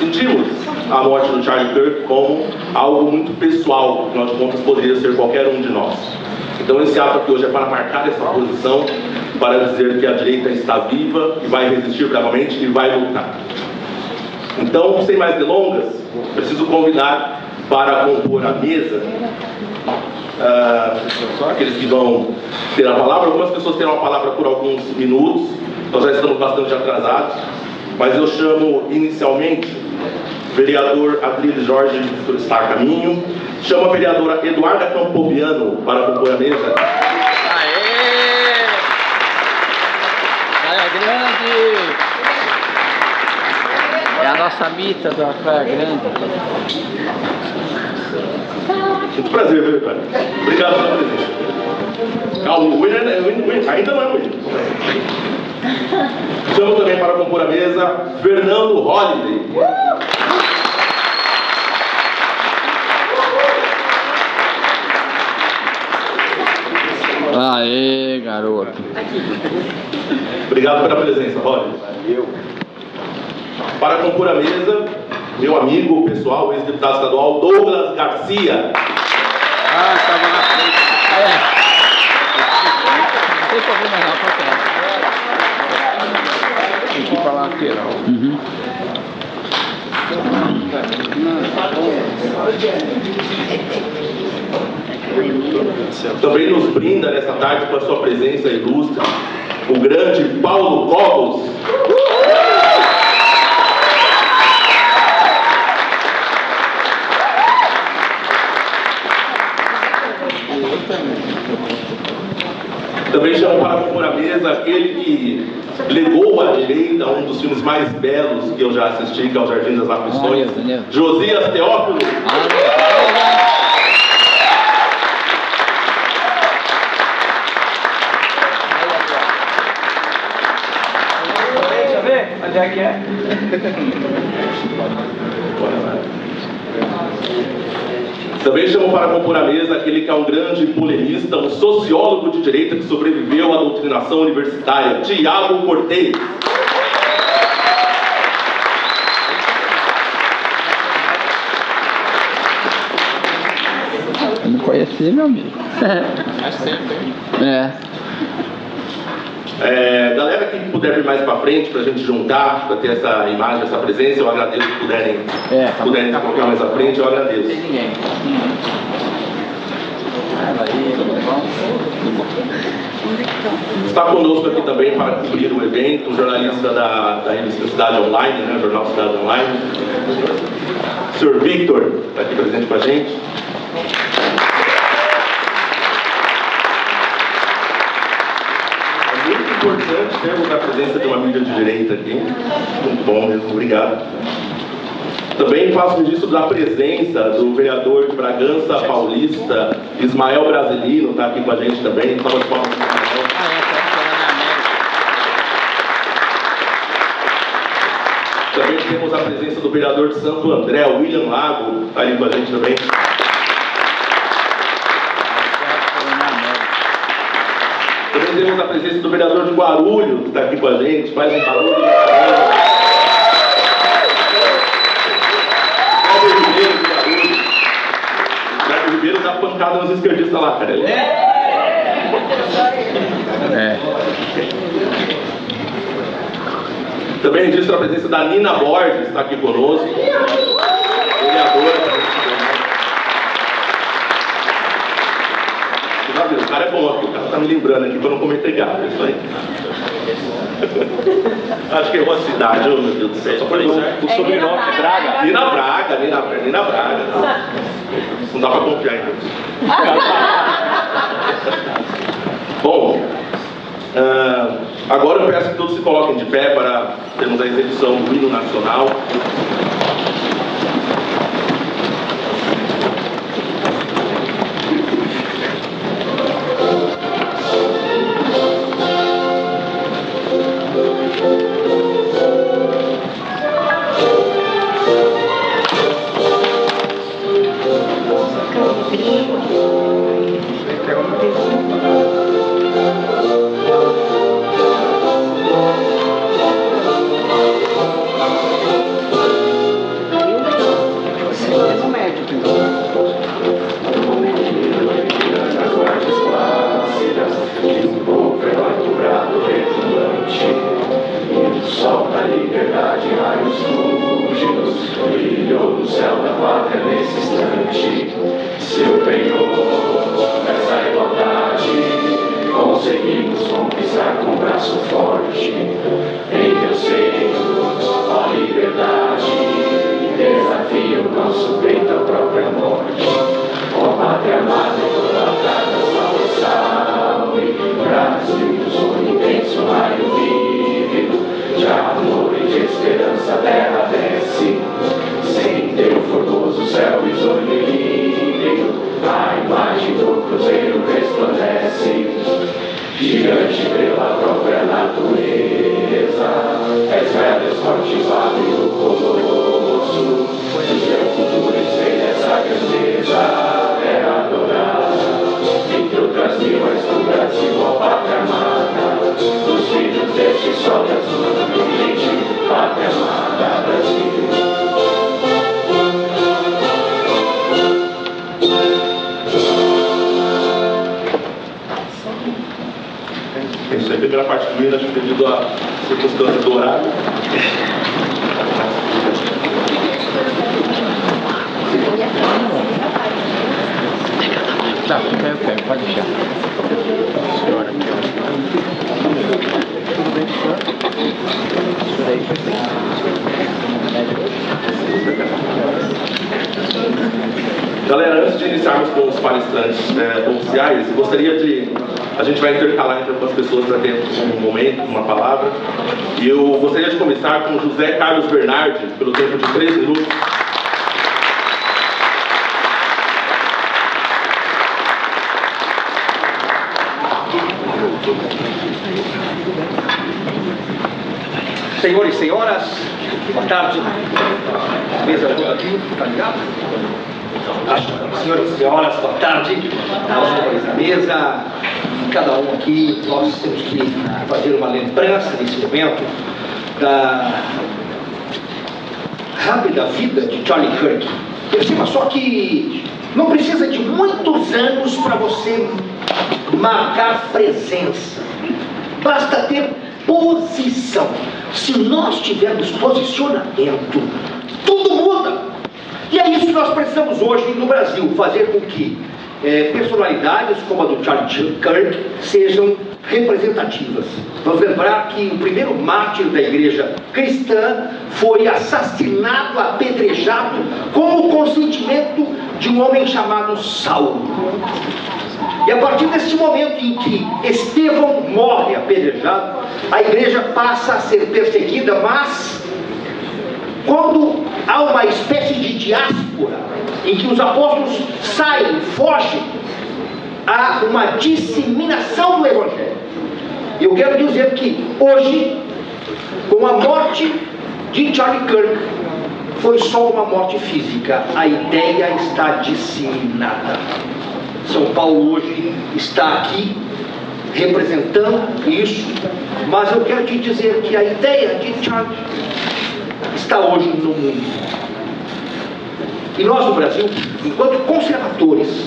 sentimos a morte do Charlie Kirk como algo muito pessoal, afinal de contas poderia ser qualquer um de nós. Então esse ato aqui hoje é para marcar essa posição, para dizer que a direita está viva e vai resistir bravamente e vai lutar. Então, sem mais delongas, preciso convidar para compor a mesa aqueles que vão ter a palavra. Algumas pessoas terão a palavra por alguns minutos, nós já estamos bastante atrasados, mas eu chamo inicialmente o vereador Adriles Jorge, por estar a caminho, chamo a vereadora Eduarda Campobiano para compor a mesa. Praia Grande! É a nossa mita da Praia Grande. Muito prazer, viu, cara? Obrigado pela presença. Calma, o William ainda não é o William. Chamo também para compor a mesa Fernando Holliday. Aê, garoto. Obrigado pela presença, Holliday. Valeu. Para compor a mesa, meu amigo pessoal, ex-deputado estadual Douglas Garcia. Ah, estava na frente. Não tem problema não, pode falar. Tem que ir para a lateral. Também nos brinda nessa tarde com a sua presença ilustre o grande Paulo Cobos. Também chamo para compor a mesa aquele que legou à direita um dos filmes mais belos que eu já assisti, que é o Jardim das Aflições, Josias Teófilo. Deixa eu ver onde é que é. Também chamo para compor a mesa aquele que é um grande polemista, um sociólogo de direita que sobreviveu à doutrinação universitária, Tiago Cortez. Eu não conheci, meu amigo. Faz tempo, hein? Galera que puder vir mais para frente para a gente juntar, para ter essa imagem, essa presença, eu agradeço se puderem colocar mais à frente, eu agradeço. Não tem ninguém. Aí, tudo bom? Está conosco aqui também para cobrir o evento, um jornalista da revista Cidade Online, né, Jornal Cidade Online, o senhor Victor, está aqui presente com a gente. É muito importante termos a presença de uma mídia de direita aqui, muito bom mesmo, obrigado. Também faço registro da presença do vereador de Bragança Paulista, Ismael Brasilino, está aqui com a gente também. Palmas para o Ismael. Também temos a presença do vereador de Santo André, William Lago, está ali com a gente também. Também temos a presença do vereador de Guarulhos, que está aqui com a gente, faz um barulho. O Ribeiro dá pancada nos esquerdistas lá, cara. Também registro a presença da Nina Borges, está aqui conosco. Vereadora. O cara é bom aqui, o cara está me lembrando aqui para não cometer gafe, isso aí. Acho que errou a cidade, oh, meu Deus do céu. Só foi o sobrenome, Braga. Nina Braga. Não dá para confiar em Deus. Bom, agora eu peço que todos se coloquem de pé para termos a execução do hino nacional. pátria nesse instante. Seu penhor, essa igualdade, conseguimos conquistar com braço forte. Em teu seio, ó liberdade, desafia o nosso peito à própria morte. Ó pátria amada, idolatrada, salve, salve. Brasil, som intenso, raio vívido, de amor e de esperança a terra desce. Sem teu formoso céu risonho e límpido, a imagem do cruzeiro resplandece. Gigante pela própria natureza, és velho, és forte, válido, colosso. Do teu futuro espelha essa grandeza, é adorada. Entre outras mil, és do Brasil, ó pátria amada. Dos filhos deste sol das lutas do leite, pátria amada, Brasil. Isso aí, a primeira parte do hino, acho que devido à circunstância do horário. Tá, fica, pode deixar. Senhora, aqui, tudo bem, senhor? Isso daí foi Galera, antes de iniciarmos com os palestrantes oficiais, gostaria de... A gente vai intercalar entre algumas pessoas para ter um momento, uma palavra. E eu gostaria de começar com José Carlos Bernardi, pelo tempo de 3 minutos. Senhores e senhoras, boa tarde. Mesa toda aqui, tá ligado? Senhoras e senhoras, boa tarde. Aos senhores da mesa, cada um aqui, nós temos que fazer uma lembrança nesse momento da rápida vida de Charlie Kirk. Perceba só que não precisa de muitos anos para você marcar presença. Basta ter posição. Se nós tivermos posicionamento, tudo muda. E é isso que nós precisamos hoje no Brasil, fazer com que personalidades como a do Charlie Kirk sejam representativas. Vamos lembrar que o primeiro mártir da igreja cristã foi assassinado, apedrejado, com o consentimento de um homem chamado Saulo. E a partir desse momento em que Estevão morre apedrejado, a igreja passa a ser perseguida, mas quando há uma espécie de diáspora, em que os apóstolos saem, fogem, há uma disseminação do Evangelho. Eu quero dizer que hoje, com a morte de Charlie Kirk, foi só uma morte física, a ideia está disseminada. São Paulo hoje está aqui representando isso, mas eu quero te dizer que a ideia de Charlie está hoje no mundo. E nós no Brasil, enquanto conservadores,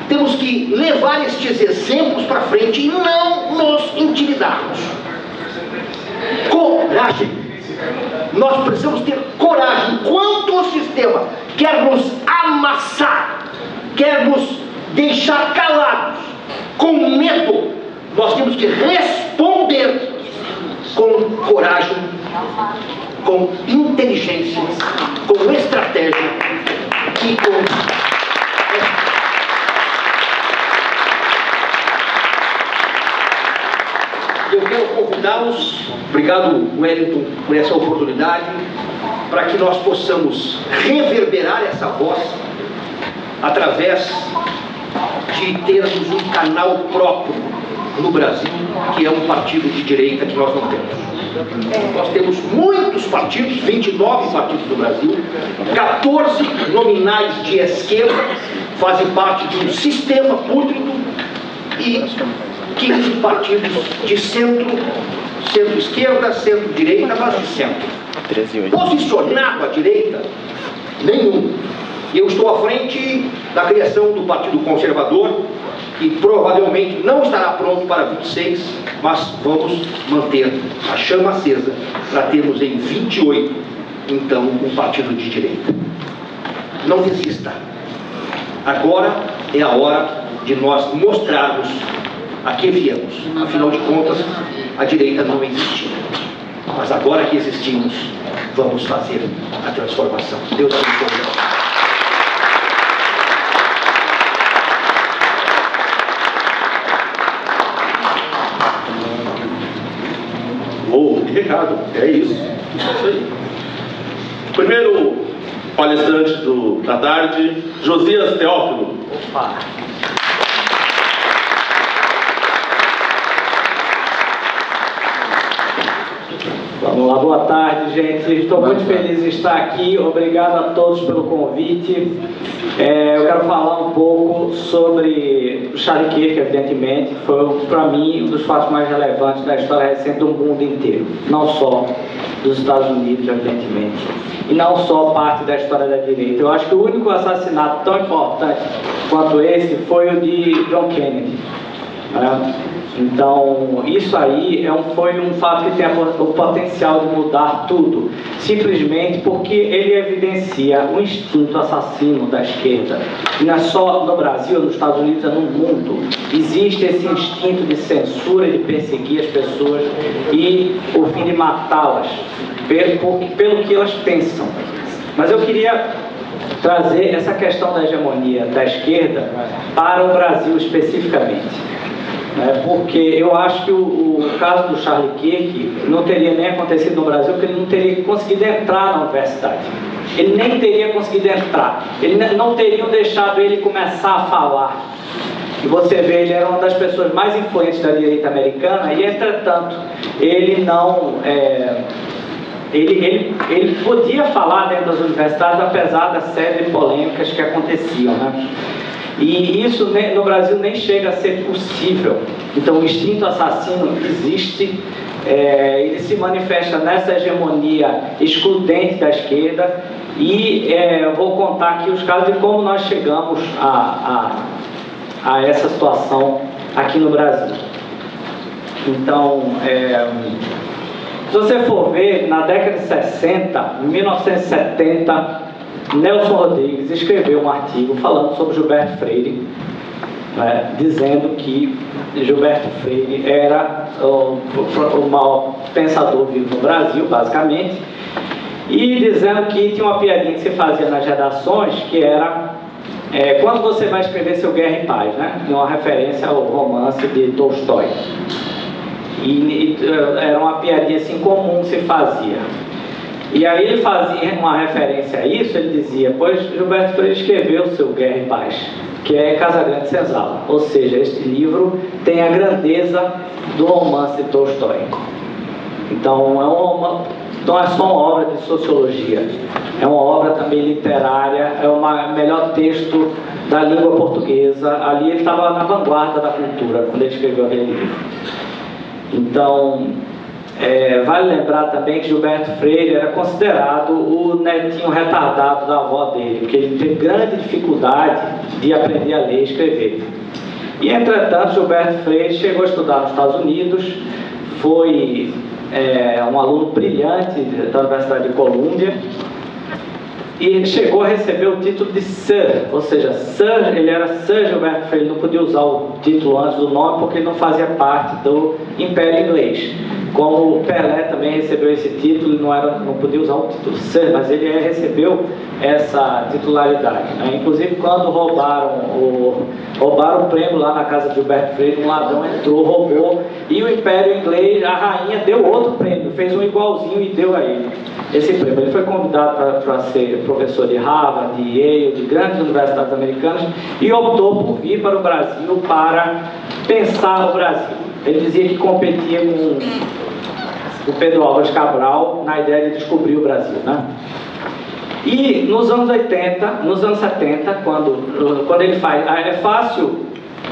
temos que levar estes exemplos para frente e não nos intimidarmos. Coragem. Nós precisamos ter coragem. Enquanto o sistema quer nos amassar, quer nos deixar calados, com medo, nós temos que responder com coragem, com inteligência, com estratégia e com... Eu quero convidá-los, obrigado Wellington por essa oportunidade, para que nós possamos reverberar essa voz através de termos um canal próprio no Brasil, que é um partido de direita que nós não temos. Nós temos muitos partidos, 29 partidos no Brasil, 14 nominais de esquerda, fazem parte de um sistema público, e 15 partidos de centro, centro-esquerda, centro-direita, mas de centro. Posicionado à direita, nenhum. Eu estou à frente da criação do Partido Conservador, que provavelmente não estará pronto para 26, mas vamos manter a chama acesa para termos em 28, então, um partido de direita. não desista. Agora é a hora de nós mostrarmos a que viemos. Afinal de contas, a direita não existiu. Mas agora que existimos, vamos fazer a transformação. Deus abençoe. Recado, é isso aí. Primeiro palestrante da tarde, Josias Teófilo. Opa! Vamos lá, boa tarde, gente. Estou muito feliz de estar aqui. Obrigado a todos pelo convite. Eu quero falar um pouco sobre o Charlie Kirk, evidentemente. Foi, para mim, um dos fatos mais relevantes da história recente do mundo inteiro. Não só dos Estados Unidos, evidentemente. E não só parte da história da direita. Eu acho que o único assassinato tão importante quanto esse foi o de John Kennedy. Então, isso aí foi um fato que tem o potencial de mudar tudo, simplesmente porque ele evidencia o instinto assassino da esquerda. E não é só no Brasil, nos Estados Unidos, é no mundo. Existe esse instinto de censura, de perseguir as pessoas e o fim de matá-las pelo que elas pensam. Mas eu queria trazer essa questão da hegemonia da esquerda para o Brasil especificamente. Porque eu acho que o caso do Charlie Kirk não teria nem acontecido no Brasil, porque ele não teria conseguido entrar na universidade. Ele nem teria conseguido entrar. Eles não teriam deixado ele começar a falar. E você vê, ele era uma das pessoas mais influentes da direita americana e, entretanto, ele não... Ele podia falar dentro das universidades, apesar da série de polêmicas que aconteciam, né? E isso no Brasil nem chega a ser possível. Então o instinto assassino existe, ele se manifesta nessa hegemonia excludente da esquerda e eu vou contar aqui os casos de como nós chegamos a essa situação aqui no Brasil. Então, se você for ver, na década de 60, em 1970, Nelson Rodrigues escreveu um artigo falando sobre Gilberto Freire, dizendo que Gilberto Freire era o maior pensador vivo no Brasil, basicamente, e dizendo que tinha uma piadinha que se fazia nas redações, que era quando você vai escrever seu Guerra e Paz, né? Uma referência ao romance de Tolstói. E era uma piadinha assim comum que se fazia. E aí ele fazia uma referência a isso, ele dizia, pois Gilberto Freire escreveu seu Guerra e Paz, que é Casagrande Senzala. Ou seja, este livro tem a grandeza do romance de Tolstói. Então, não é só uma obra de sociologia, é uma obra também literária, é o melhor texto da língua portuguesa. Ali ele estava na vanguarda da cultura, quando ele escreveu aquele livro. Então... vale lembrar também que Gilberto Freire era considerado o netinho retardado da avó dele, porque ele teve grande dificuldade de aprender a ler e escrever. E, entretanto, Gilberto Freire chegou a estudar nos Estados Unidos, foi um aluno brilhante da Universidade de Colômbia, e chegou a receber o título de Sir, ou seja, Sir, ele era Sir Gilberto Freire, não podia usar o título antes do nome porque ele não fazia parte do Império Inglês. Como o Pelé também recebeu esse título, não podia usar o título Sir, mas ele recebeu essa titularidade, né? Inclusive, quando roubaram o prêmio lá na casa de Gilberto Freire, um ladrão entrou, roubou, e o Império Inglês, a rainha deu outro prêmio, fez um igualzinho e deu a ele esse prêmio. Ele foi convidado para ser professor de Harvard, de Yale, de grandes universidades americanas, e optou por vir para o Brasil para pensar o Brasil. Ele dizia que competia com o Pedro Álvares Cabral na ideia de descobrir o Brasil, né? E nos anos 70, quando ele faz... É fácil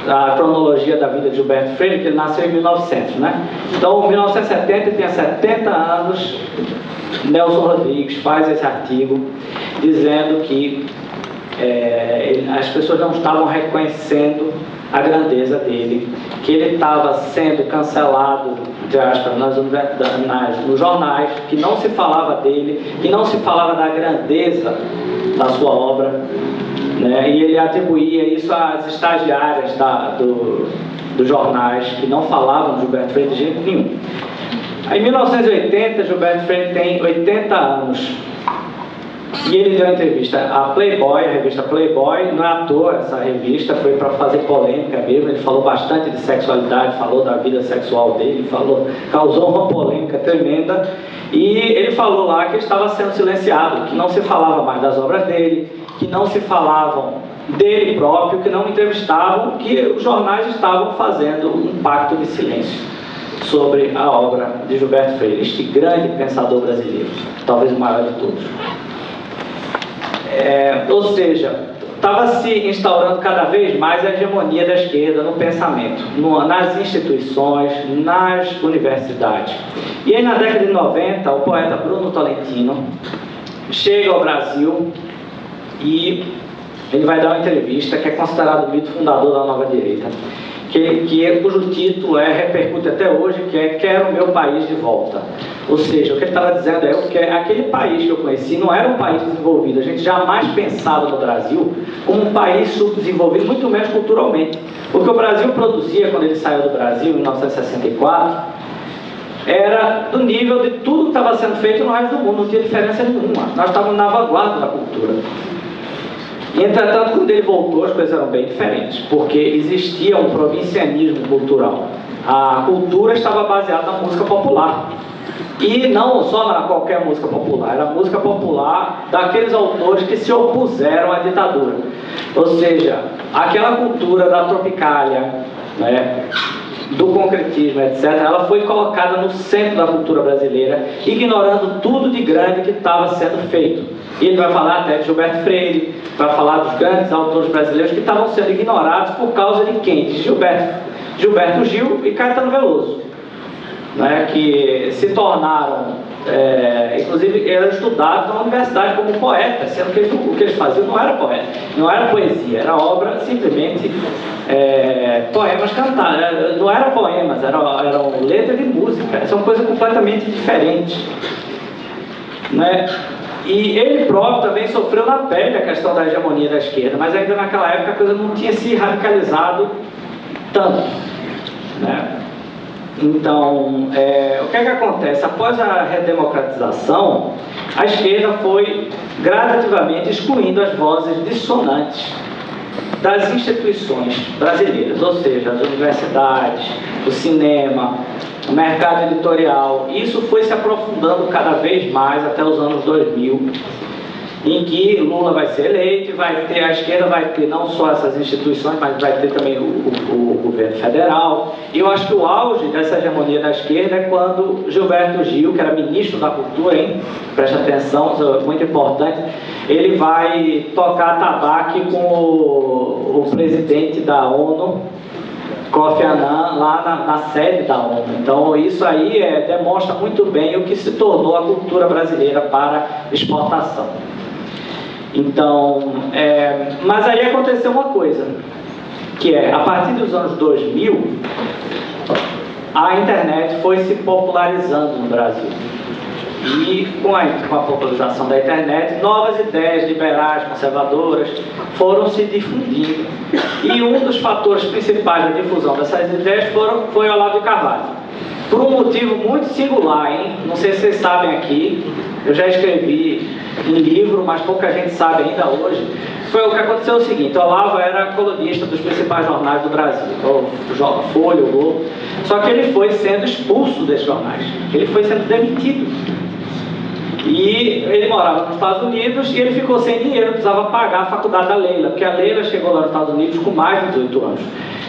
a cronologia da vida de Gilberto Freire, que ele nasceu em 1900, né? Então, em 1970, ele tinha 70 anos, Nelson Rodrigues faz esse artigo dizendo que as pessoas não estavam reconhecendo a grandeza dele, que ele estava sendo cancelado entre aspas, nos jornais, que não se falava dele, que não se falava da grandeza da sua obra, né? E ele atribuía isso às estagiárias dos jornais, que não falavam de Gilberto Freire de jeito nenhum. Em 1980, Gilberto Freire tem 80 anos. E ele deu uma entrevista à Playboy, a revista Playboy. Não é à toa, essa revista foi para fazer polêmica mesmo. Ele falou bastante de sexualidade, falou da vida sexual dele, causou uma polêmica tremenda. E ele falou lá que ele estava sendo silenciado, que não se falava mais das obras dele, que não se falavam dele próprio, que não entrevistavam, que os jornais estavam fazendo um pacto de silêncio sobre a obra de Gilberto Freire, este grande pensador brasileiro, talvez o maior de todos. Ou seja, estava se instaurando cada vez mais a hegemonia da esquerda no pensamento, nas instituições, nas universidades. E aí, na década de 90, o poeta Bruno Tolentino chega ao Brasil e ele vai dar uma entrevista que é considerado o mito fundador da nova direita, cujo título repercute até hoje, que é Quero o meu país de volta. Ou seja, o que ele estava dizendo que aquele país que eu conheci não era um país desenvolvido. A gente jamais pensava no Brasil como um país subdesenvolvido, muito menos culturalmente. O que o Brasil produzia quando ele saiu do Brasil, em 1964, era do nível de tudo que estava sendo feito no resto do mundo, não tinha diferença nenhuma. Nós estávamos na vanguarda da cultura. E, entretanto, quando ele voltou, as coisas eram bem diferentes, porque existia um provincianismo cultural. A cultura estava baseada na música popular. E não só na qualquer música popular, era a música popular daqueles autores que se opuseram à ditadura. Ou seja, aquela cultura da tropicália, né, do concretismo, etc., ela foi colocada no centro da cultura brasileira, ignorando tudo de grande que estava sendo feito. E ele vai falar até de Gilberto Freire, vai falar dos grandes autores brasileiros que estavam sendo ignorados por causa de quem? De Gilberto Gil e Caetano Veloso, né, que se tornaram, inclusive eram estudados na universidade como poetas, sendo que o que eles faziam não era poeta, não era poesia, era obra simplesmente poemas cantados, não eram poemas, eram letras de música, são coisas completamente diferentes, né? E ele próprio também sofreu na pele a questão da hegemonia da esquerda, mas ainda naquela época a coisa não tinha se radicalizado tanto, né? Então, o que acontece? Após a redemocratização, a esquerda foi gradativamente excluindo as vozes dissonantes das instituições brasileiras, ou seja, as universidades, o cinema, o mercado editorial. Isso foi se aprofundando cada vez mais até os anos 2000, em que Lula vai ser eleito e a esquerda vai ter não só essas instituições, mas vai ter também o governo federal. E eu acho que o auge dessa hegemonia da esquerda é quando Gilberto Gil, que era ministro da Cultura, preste atenção, isso é muito importante, ele vai tocar tabaque com o presidente da ONU, Kofi Annan, lá na sede da ONU. Então isso aí demonstra muito bem o que se tornou a cultura brasileira para exportação. Então, mas aí aconteceu uma coisa, que a partir dos anos 2000, a internet foi se popularizando no Brasil. E com a popularização da internet, novas ideias liberais, conservadoras, foram se difundindo. E um dos fatores principais da difusão dessas ideias foi Olavo de Carvalho. Por um motivo muito singular, não sei se vocês sabem aqui, eu já escrevi em livro, mas pouca gente sabe ainda hoje. Foi o que aconteceu o seguinte: Olavo era colunista dos principais jornais do Brasil, o Folha, o Globo. Só que ele foi sendo expulso desses jornais, ele foi sendo demitido. E ele morava nos Estados Unidos e ele ficou sem dinheiro, precisava pagar a faculdade da Leila, porque a Leila chegou lá nos Estados Unidos com mais de 18 anos.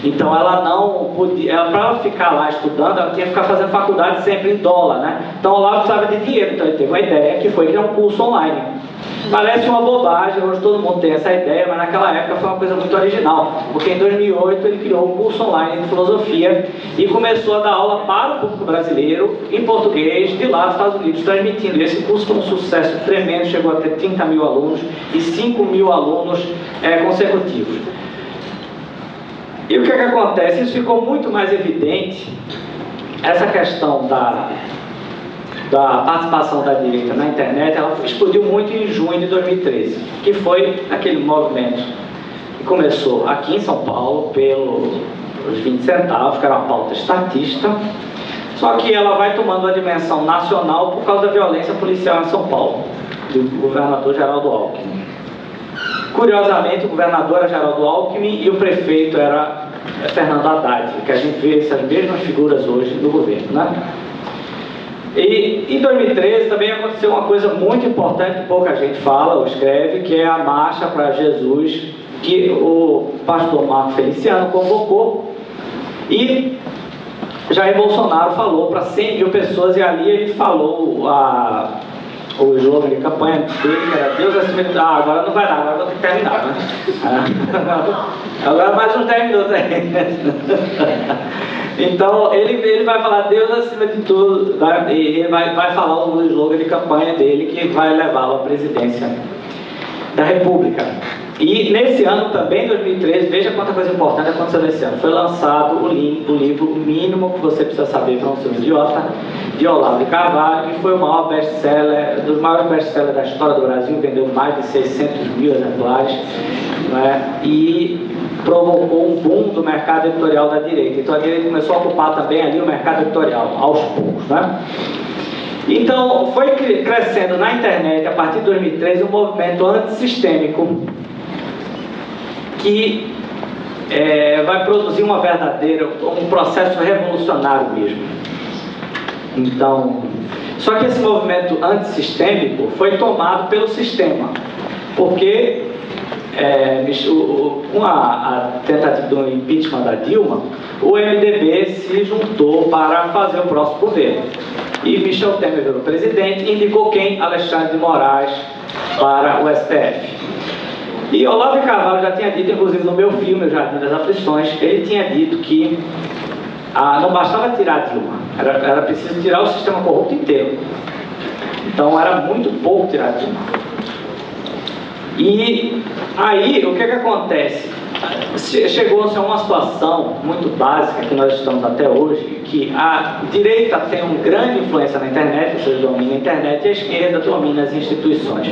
Então ela não podia, para ela ficar lá estudando, ela tinha que ficar fazendo faculdade sempre em dólar, né? Então o Olavo precisava de dinheiro, então ele teve uma ideia que foi criar um curso online. Parece uma bobagem, hoje todo mundo tem essa ideia, mas naquela época foi uma coisa muito original, porque em 2008 ele criou um curso online de filosofia e começou a dar aula para o público brasileiro, em português, de lá dos Estados Unidos, transmitindo. E esse curso foi um sucesso tremendo, chegou a ter 30 mil alunos e 5 mil alunos consecutivos. E o que acontece? Isso ficou muito mais evidente essa questão da participação da direita na internet, ela explodiu muito em junho de 2013, que foi aquele movimento que começou aqui em São Paulo pelos 20 centavos, que era uma pauta estatista, só que ela vai tomando uma dimensão nacional por causa da violência policial em São Paulo, do governador Geraldo Alckmin. Curiosamente, o governador era Geraldo Alckmin e o prefeito era Fernando Haddad, que a gente vê essas mesmas figuras hoje no governo, né? E em 2013 também aconteceu uma coisa muito importante que pouca gente fala ou escreve, que é a Marcha para Jesus, que o pastor Marco Feliciano convocou, e Jair Bolsonaro falou para 100 mil pessoas, e ali ele falou o slogan de campanha dele, que era Deus acima de tudo. Agora não vai dar, agora vou ter que terminar, né? Agora mais uns 10 minutos aí. Então, ele vai falar Deus acima de tudo, e ele vai falar o slogan de campanha dele, que vai levá-lo à presidência da República. E nesse ano também, 2013, veja quanta coisa importante aconteceu nesse ano. Foi lançado o livro O Mínimo que Você Precisa Saber para Não Ser um Idiota, de Olavo de Carvalho, que foi o maior best-seller, dos maiores best-sellers da história do Brasil, vendeu mais de 600 mil exemplares, né? E provocou um boom do mercado editorial da direita. Então a direita começou a ocupar também ali o mercado editorial, aos poucos, né? Então foi crescendo na internet, a partir de 2013, um movimento antissistêmico que vai produzir um processo revolucionário mesmo. Então, só que esse movimento antissistêmico foi tomado pelo sistema, porque com a tentativa do impeachment da Dilma, o MDB se juntou para fazer o próximo governo. E Michel Temer virou presidente e indicou quem? Alexandre de Moraes para o STF. E Olavo de Carvalho já tinha dito, inclusive no meu filme, O Jardim das Aflições, ele tinha dito que não bastava tirar a Dilma, era preciso tirar o sistema corrupto inteiro. Então era muito pouco tirar a Dilma. E aí, o que acontece? Chegou-se a uma situação muito básica que nós estamos até hoje, que a direita tem uma grande influência na internet, ou seja, domina a internet, e a esquerda domina as instituições.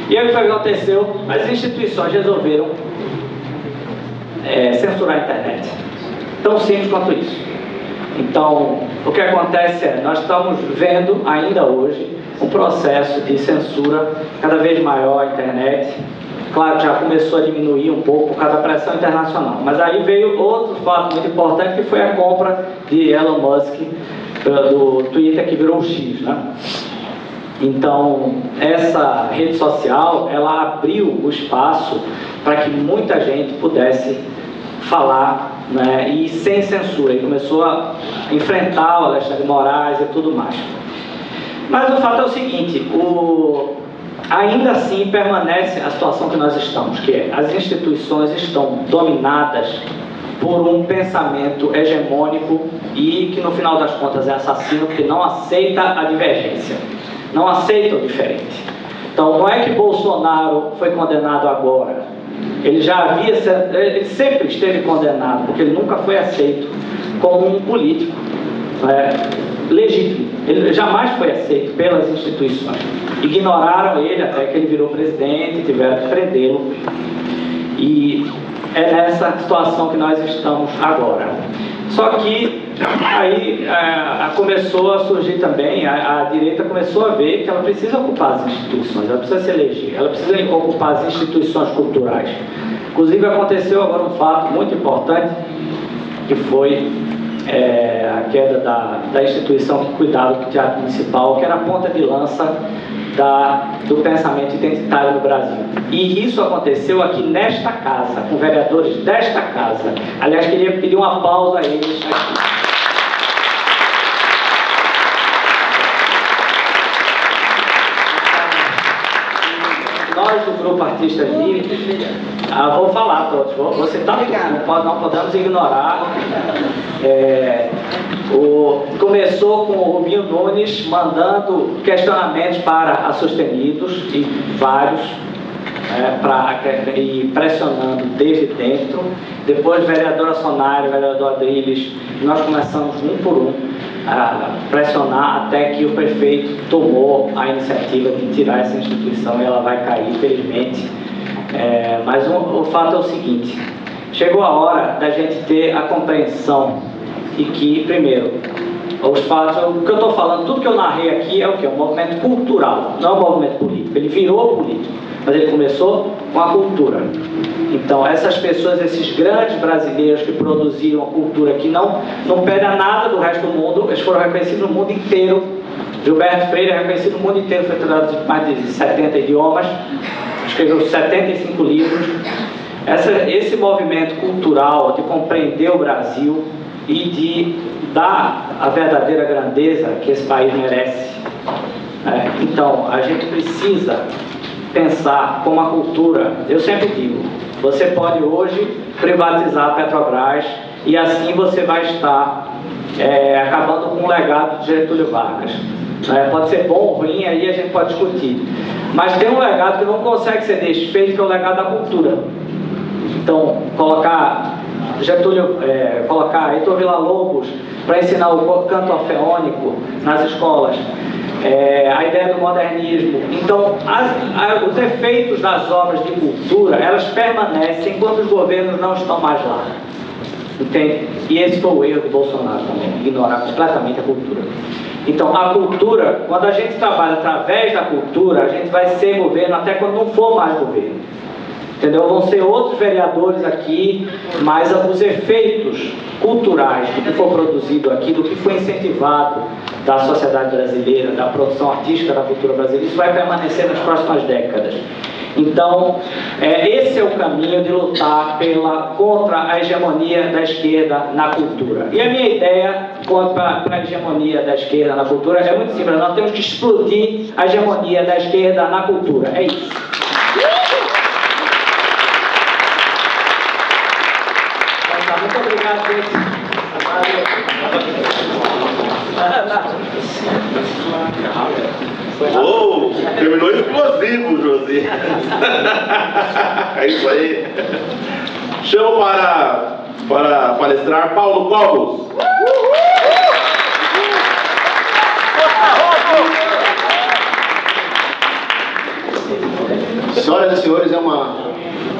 E aí o que aconteceu? As instituições resolveram censurar a internet. Tão simples quanto isso. Então, o que acontece nós estamos vendo ainda hoje um processo de censura cada vez maior à internet. Claro, já começou a diminuir um pouco por causa da pressão internacional. Mas aí veio outro fato muito importante, que foi a compra de Elon Musk do Twitter, que virou o X, né? Então, essa rede social, ela abriu o espaço para que muita gente pudesse falar, né, e sem censura. E começou a enfrentar o Alexandre de Moraes e tudo mais. Mas o fato é o seguinte, ainda assim permanece a situação que nós estamos, que é, as instituições estão dominadas por um pensamento hegemônico e que no final das contas é assassino, porque não aceita a divergência, não aceita o diferente. Então não é que Bolsonaro foi condenado agora, ele sempre esteve condenado, porque ele nunca foi aceito como um político legítimo. Ele jamais foi aceito pelas instituições. Ignoraram ele até que ele virou presidente, tiveram que prendê-lo. E é nessa situação que nós estamos agora. Só que aí começou a surgir também, a direita começou a ver que ela precisa ocupar as instituições, ela precisa se eleger, ela precisa ocupar as instituições culturais. Inclusive aconteceu agora um fato muito importante, que foi a queda da instituição que cuidava do Teatro Municipal, que era a ponta de lança do pensamento identitário no Brasil. E isso aconteceu aqui nesta casa, com vereadores desta casa. Aliás, queria pedir uma pausa a eles aqui. Nós do Grupo Artistas Livres, vou falar todos, vou citar tudo, não podemos ignorar. Começou com o Rubinho Nunes mandando questionamentos para a Sustenidos, e vários, e pressionando desde dentro. Depois vereadora Sonário, vereador Adriles, nós começamos um por um. pressionar até que o prefeito tomou a iniciativa de tirar essa instituição e ela vai cair, infelizmente. Mas o fato é o seguinte: chegou a hora da gente ter a compreensão e que, primeiro, os fatos, o que eu estou falando, tudo que eu narrei aqui é o quê? Um movimento cultural, não um movimento político. Ele virou político, mas ele começou com a cultura. Então, essas pessoas, esses grandes brasileiros que produziram a cultura, que não pedem nada do resto do mundo, eles foram reconhecidos no mundo inteiro. Gilberto Freire é reconhecido no mundo inteiro, foi traduzido em mais de 70 idiomas, escreveu 75 livros. Esse movimento cultural de compreender o Brasil e de dar a verdadeira grandeza que esse país merece. Então, a gente precisa pensar como a cultura. Eu sempre digo, você pode hoje privatizar a Petrobras e assim você vai estar acabando com o legado de Getúlio Vargas. Pode ser bom ou ruim, aí a gente pode discutir. Mas tem um legado que não consegue ser desfeito, que é o legado da cultura. Então, colocar Heitor Villa-Lobos para ensinar o canto orfeônico nas escolas, a ideia do modernismo. Então, os efeitos das obras de cultura, elas permanecem enquanto os governos não estão mais lá. Entende? E esse foi o erro do Bolsonaro também, ignorar completamente a cultura. Então, a cultura, quando a gente trabalha através da cultura, a gente vai ser governo até quando não for mais governo. Entendeu? Vão ser outros vereadores aqui, mas os efeitos culturais do que for produzido aqui, do que foi incentivado da sociedade brasileira, da produção artística da cultura brasileira, isso vai permanecer nas próximas décadas. Então, esse é o caminho de lutar contra a hegemonia da esquerda na cultura. E a minha ideia contra a hegemonia da esquerda na cultura é muito simples: nós temos que explodir a hegemonia da esquerda na cultura. É isso. Muito obrigado, gente. Terminou explosivo, Josi. É isso aí. Chamo para palestrar Paulo Cobos. Senhoras e senhores, é uma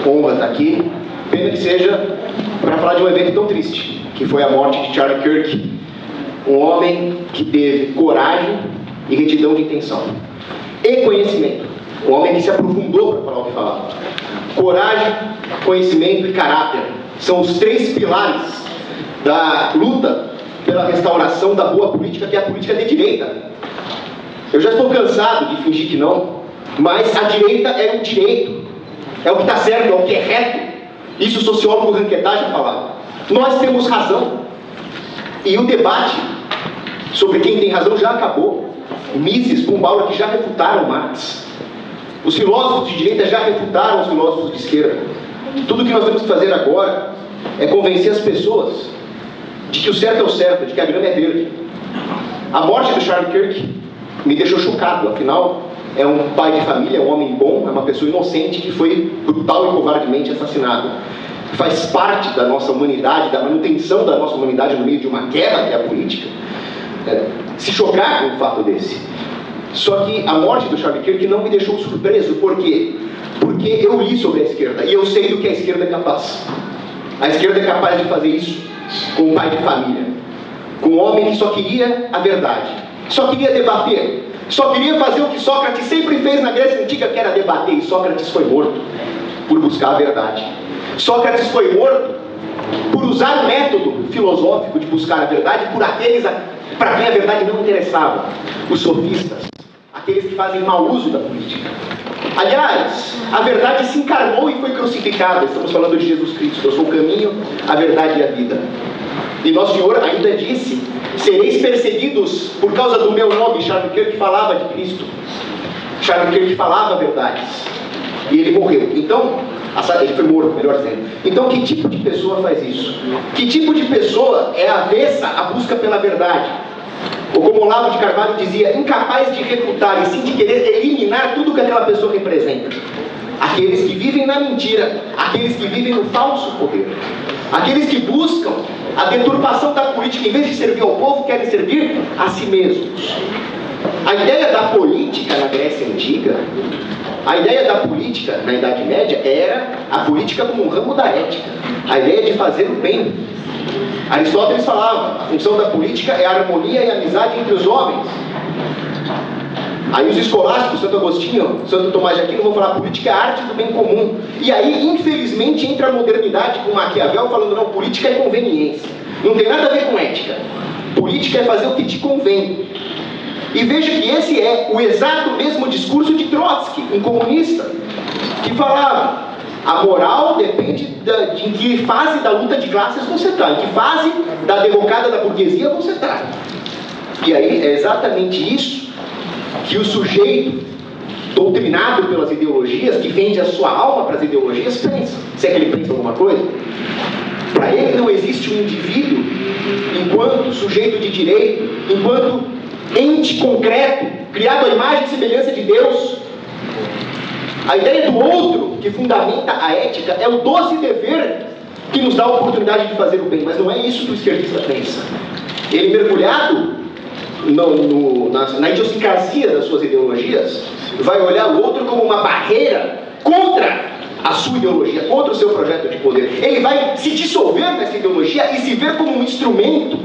honra estar aqui. Pena que seja para falar de um evento tão triste, que foi a morte de Charlie Kirk, um homem que teve coragem e retidão de intenção e conhecimento, um homem que se aprofundou para falar o que falava. Coragem, conhecimento e caráter são os três pilares da luta pela restauração da boa política, que é a política de direita. Eu já estou cansado de fingir que não, mas a direita é o direito, é o que está certo, é o que é reto. Isso o sociólogo Ranquetá já falava. Nós temos razão. E o debate sobre quem tem razão já acabou. Mises, Bumbauer, que já refutaram Marx. Os filósofos de direita já refutaram os filósofos de esquerda. Tudo que nós temos que fazer agora é convencer as pessoas de que o certo é o certo, de que a grama é verde. A morte do Charlie Kirk me deixou chocado. Afinal, é um pai de família, é um homem bom, é uma pessoa inocente que foi brutal e covardemente assassinado. Faz parte da nossa humanidade, da manutenção da nossa humanidade no meio de uma guerra que é a política, se chocar com um fato desse. Só que a morte do Charlie Kirk não me deixou surpreso. Por quê? Porque eu li sobre a esquerda e eu sei do que a esquerda é capaz. A esquerda é capaz de fazer isso com um pai de família, com um homem que só queria a verdade, só queria debater, só queria fazer o que Sócrates sempre fez na Grécia Antiga, que era debater, e Sócrates foi morto por buscar a verdade. Sócrates foi morto por usar o método filosófico de buscar a verdade por aqueles para quem a verdade não interessava, os sofistas, aqueles que fazem mau uso da política. Aliás, a verdade se encarnou e foi crucificada. Estamos falando de Jesus Cristo. Eu sou o caminho, a verdade e a vida. E Nosso Senhor ainda disse: sereis perseguidos por causa do meu nome. Charlie Kirk falava de Cristo. Charlie Kirk falava verdades. E ele morreu. Então, ele foi morto, melhor dizendo. Então, que tipo de pessoa faz isso? Que tipo de pessoa é avessa à busca pela verdade? Ou como Olavo de Carvalho dizia, incapaz de refutar e sim de querer eliminar tudo que aquela pessoa representa. Aqueles que vivem na mentira, aqueles que vivem no falso poder, aqueles que buscam A deturpação da política, em vez de servir ao povo, querem servir a si mesmos. A ideia da política na Grécia Antiga, a ideia da política na Idade Média era a política como um ramo da ética. A ideia de fazer o bem. Aristóteles falava, a função da política é a harmonia e a amizade entre os homens. Aí os escolásticos, Santo Agostinho, Santo Tomás de Aquino, vão falar política é a arte do bem comum. E aí, infelizmente, entra a modernidade com Maquiavel falando, não, política é conveniência. Não tem nada a ver com ética. Política é fazer o que te convém. E veja que esse é o exato mesmo discurso de Trotsky, um comunista, que falava, a moral depende de em que fase da luta de classes você está, em que fase da derrocada da burguesia você está. E aí é exatamente isso que o sujeito doutrinado pelas ideologias, que vende a sua alma para as ideologias, pensa. Se é que ele pensa alguma coisa. Para ele não existe um indivíduo enquanto sujeito de direito, enquanto ente concreto, criado à imagem e semelhança de Deus. A ideia do outro, que fundamenta a ética, é o doce dever que nos dá a oportunidade de fazer o bem, mas não é isso que o esquerdista pensa. Ele, mergulhado na idiosincrasia das suas ideologias, vai olhar o outro como uma barreira contra a sua ideologia, contra o seu projeto de poder. Ele vai se dissolver nessa ideologia e se ver como um instrumento,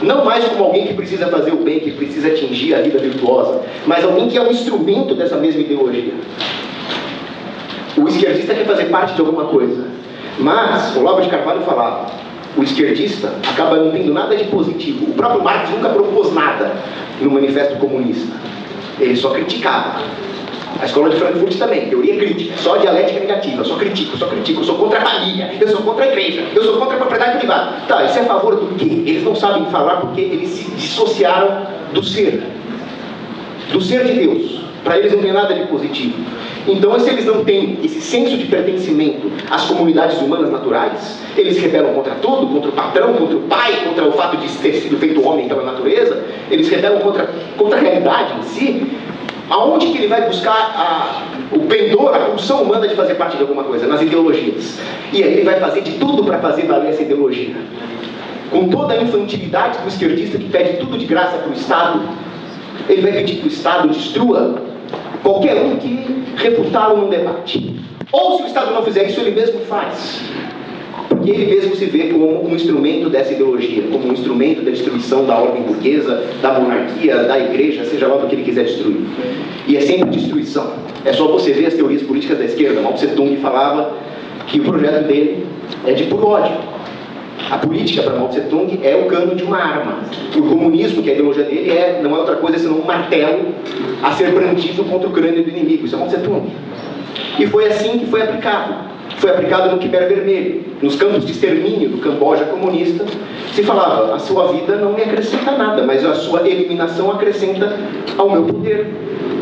não mais como alguém que precisa fazer o bem, que precisa atingir a vida virtuosa, mas alguém que é um instrumento dessa mesma ideologia. O esquerdista quer fazer parte de alguma coisa, mas Olavo de Carvalho falava, o esquerdista acaba não tendo nada de positivo. O próprio Marx nunca propôs nada no Manifesto Comunista. Ele só criticava. A escola de Frankfurt também, teoria crítica, só dialética negativa, eu só critico, eu sou contra a família, eu sou contra a igreja, eu sou contra a propriedade privada. Tá, isso é a favor do quê? Eles não sabem falar porque eles se dissociaram do ser de Deus. Para eles não tem nada de positivo. Então, se eles não têm esse senso de pertencimento às comunidades humanas naturais, eles se rebelam contra tudo, contra o patrão, contra o pai, contra o fato de ter sido feito homem pela natureza, eles se rebelam contra a realidade em si. Aonde que ele vai buscar o pendor, a pulsão humana de fazer parte de alguma coisa? Nas ideologias. E aí ele vai fazer de tudo para fazer valer essa ideologia. Com toda a infantilidade do esquerdista que pede tudo de graça para o Estado, ele vai pedir que o Estado destrua qualquer um que refutá-lo num debate. Ou se o Estado não fizer isso, ele mesmo faz. Porque ele mesmo se vê como um instrumento dessa ideologia, como um instrumento da destruição da ordem burguesa, da monarquia, da igreja, seja lá do que ele quiser destruir. E é sempre destruição. É só você ver as teorias políticas da esquerda. Mao Tse Tung falava que o projeto dele é de puro ódio. A política para Mao Tse Tung é o cano de uma arma. E o comunismo, que a ideologia dele não é outra coisa senão um martelo a ser brandido contra o crânio do inimigo. Isso é Mao Tse Tung. E foi assim que foi aplicado. Foi aplicado no Khmer Vermelho. Nos campos de extermínio do Camboja comunista, se falava, a sua vida não me acrescenta nada, mas a sua eliminação acrescenta ao meu poder.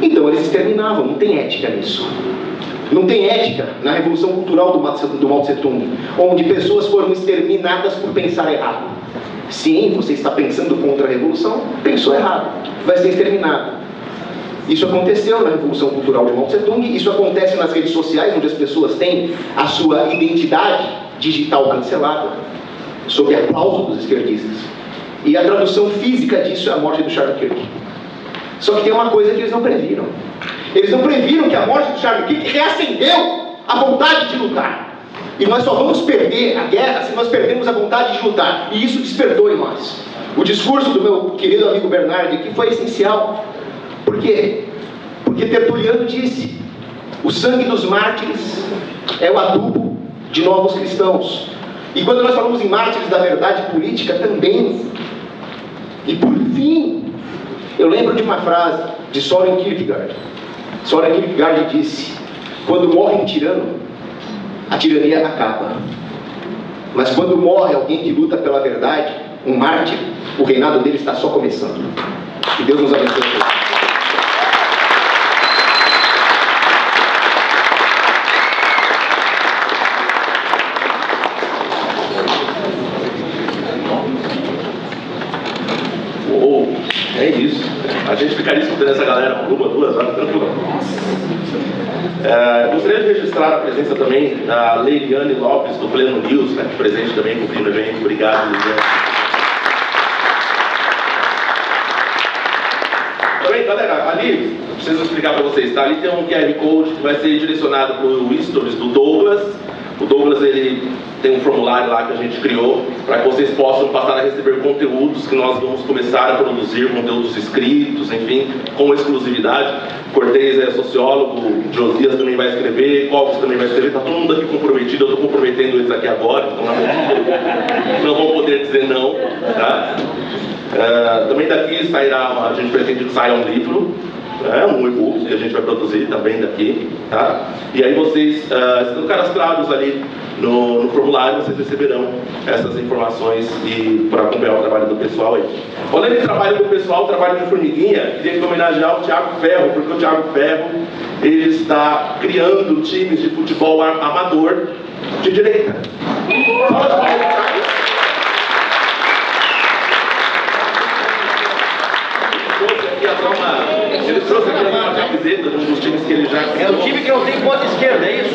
Então eles exterminavam, não tem ética nisso. Não tem ética na Revolução Cultural do Mao Tse Tung, onde pessoas foram exterminadas por pensar errado. Sim, você está pensando contra a Revolução, pensou errado, vai ser exterminado. Isso aconteceu na Revolução Cultural de Mao Tse Tung, isso acontece nas redes sociais, onde as pessoas têm a sua identidade digital cancelada, sob aplauso dos esquerdistas. E a tradução física disso é a morte do Charles Kirk. Só que tem uma coisa que eles não previram. Eles não previram que a morte do Charles Kirk reacendeu a vontade de lutar. E nós só vamos perder a guerra se nós perdermos a vontade de lutar. E isso despertou em nós. O discurso do meu querido amigo Bernardi aqui foi essencial. Por quê? Porque Tertuliano disse: o sangue dos mártires é o adubo de novos cristãos. E quando nós falamos em mártires da verdade política também. E por fim, eu lembro de uma frase de Soren Kierkegaard. Soren Kierkegaard disse: quando morre um tirano, a tirania acaba. Mas quando morre alguém que luta pela verdade, um mártir, o reinado dele está só começando. Que Deus nos abençoe. É isso. A gente ficaria escutando essa galera por 1, 2 horas tranquilo. Gostaria de registrar a presença também da Leiliane Lopes, do Pleno News, né, presente também cobrindo o evento. Obrigado, Leiliane. Também, galera, ali, preciso explicar para vocês, tá? Ali tem um QR Code que vai ser direcionado para o Stories do Douglas. O Douglas, ele tem um formulário lá que a gente criou para que vocês possam passar a receber conteúdos que nós vamos começar a produzir, conteúdos escritos, enfim, com exclusividade. Cortez é sociólogo, Josias também vai escrever, Clóvis também vai escrever, tá todo mundo aqui comprometido, eu estou comprometendo eles aqui agora, então não vão poder dizer não, tá? Também daqui sairá, a gente pretende que saia um livro, um e-book que a gente vai produzir também daqui, tá? E aí vocês, estando cadastrados ali no formulário, vocês receberão essas informações e para acompanhar o trabalho do pessoal aí. Falando em trabalho do pessoal, o trabalho de formiguinha, queria homenagear o Thiago Ferro, porque o Thiago Ferro, ele está criando times de futebol amador de direita. Ele trouxe aqui uma camiseta de um dos times que ele já... É o time que não tem ponta esquerda, é isso?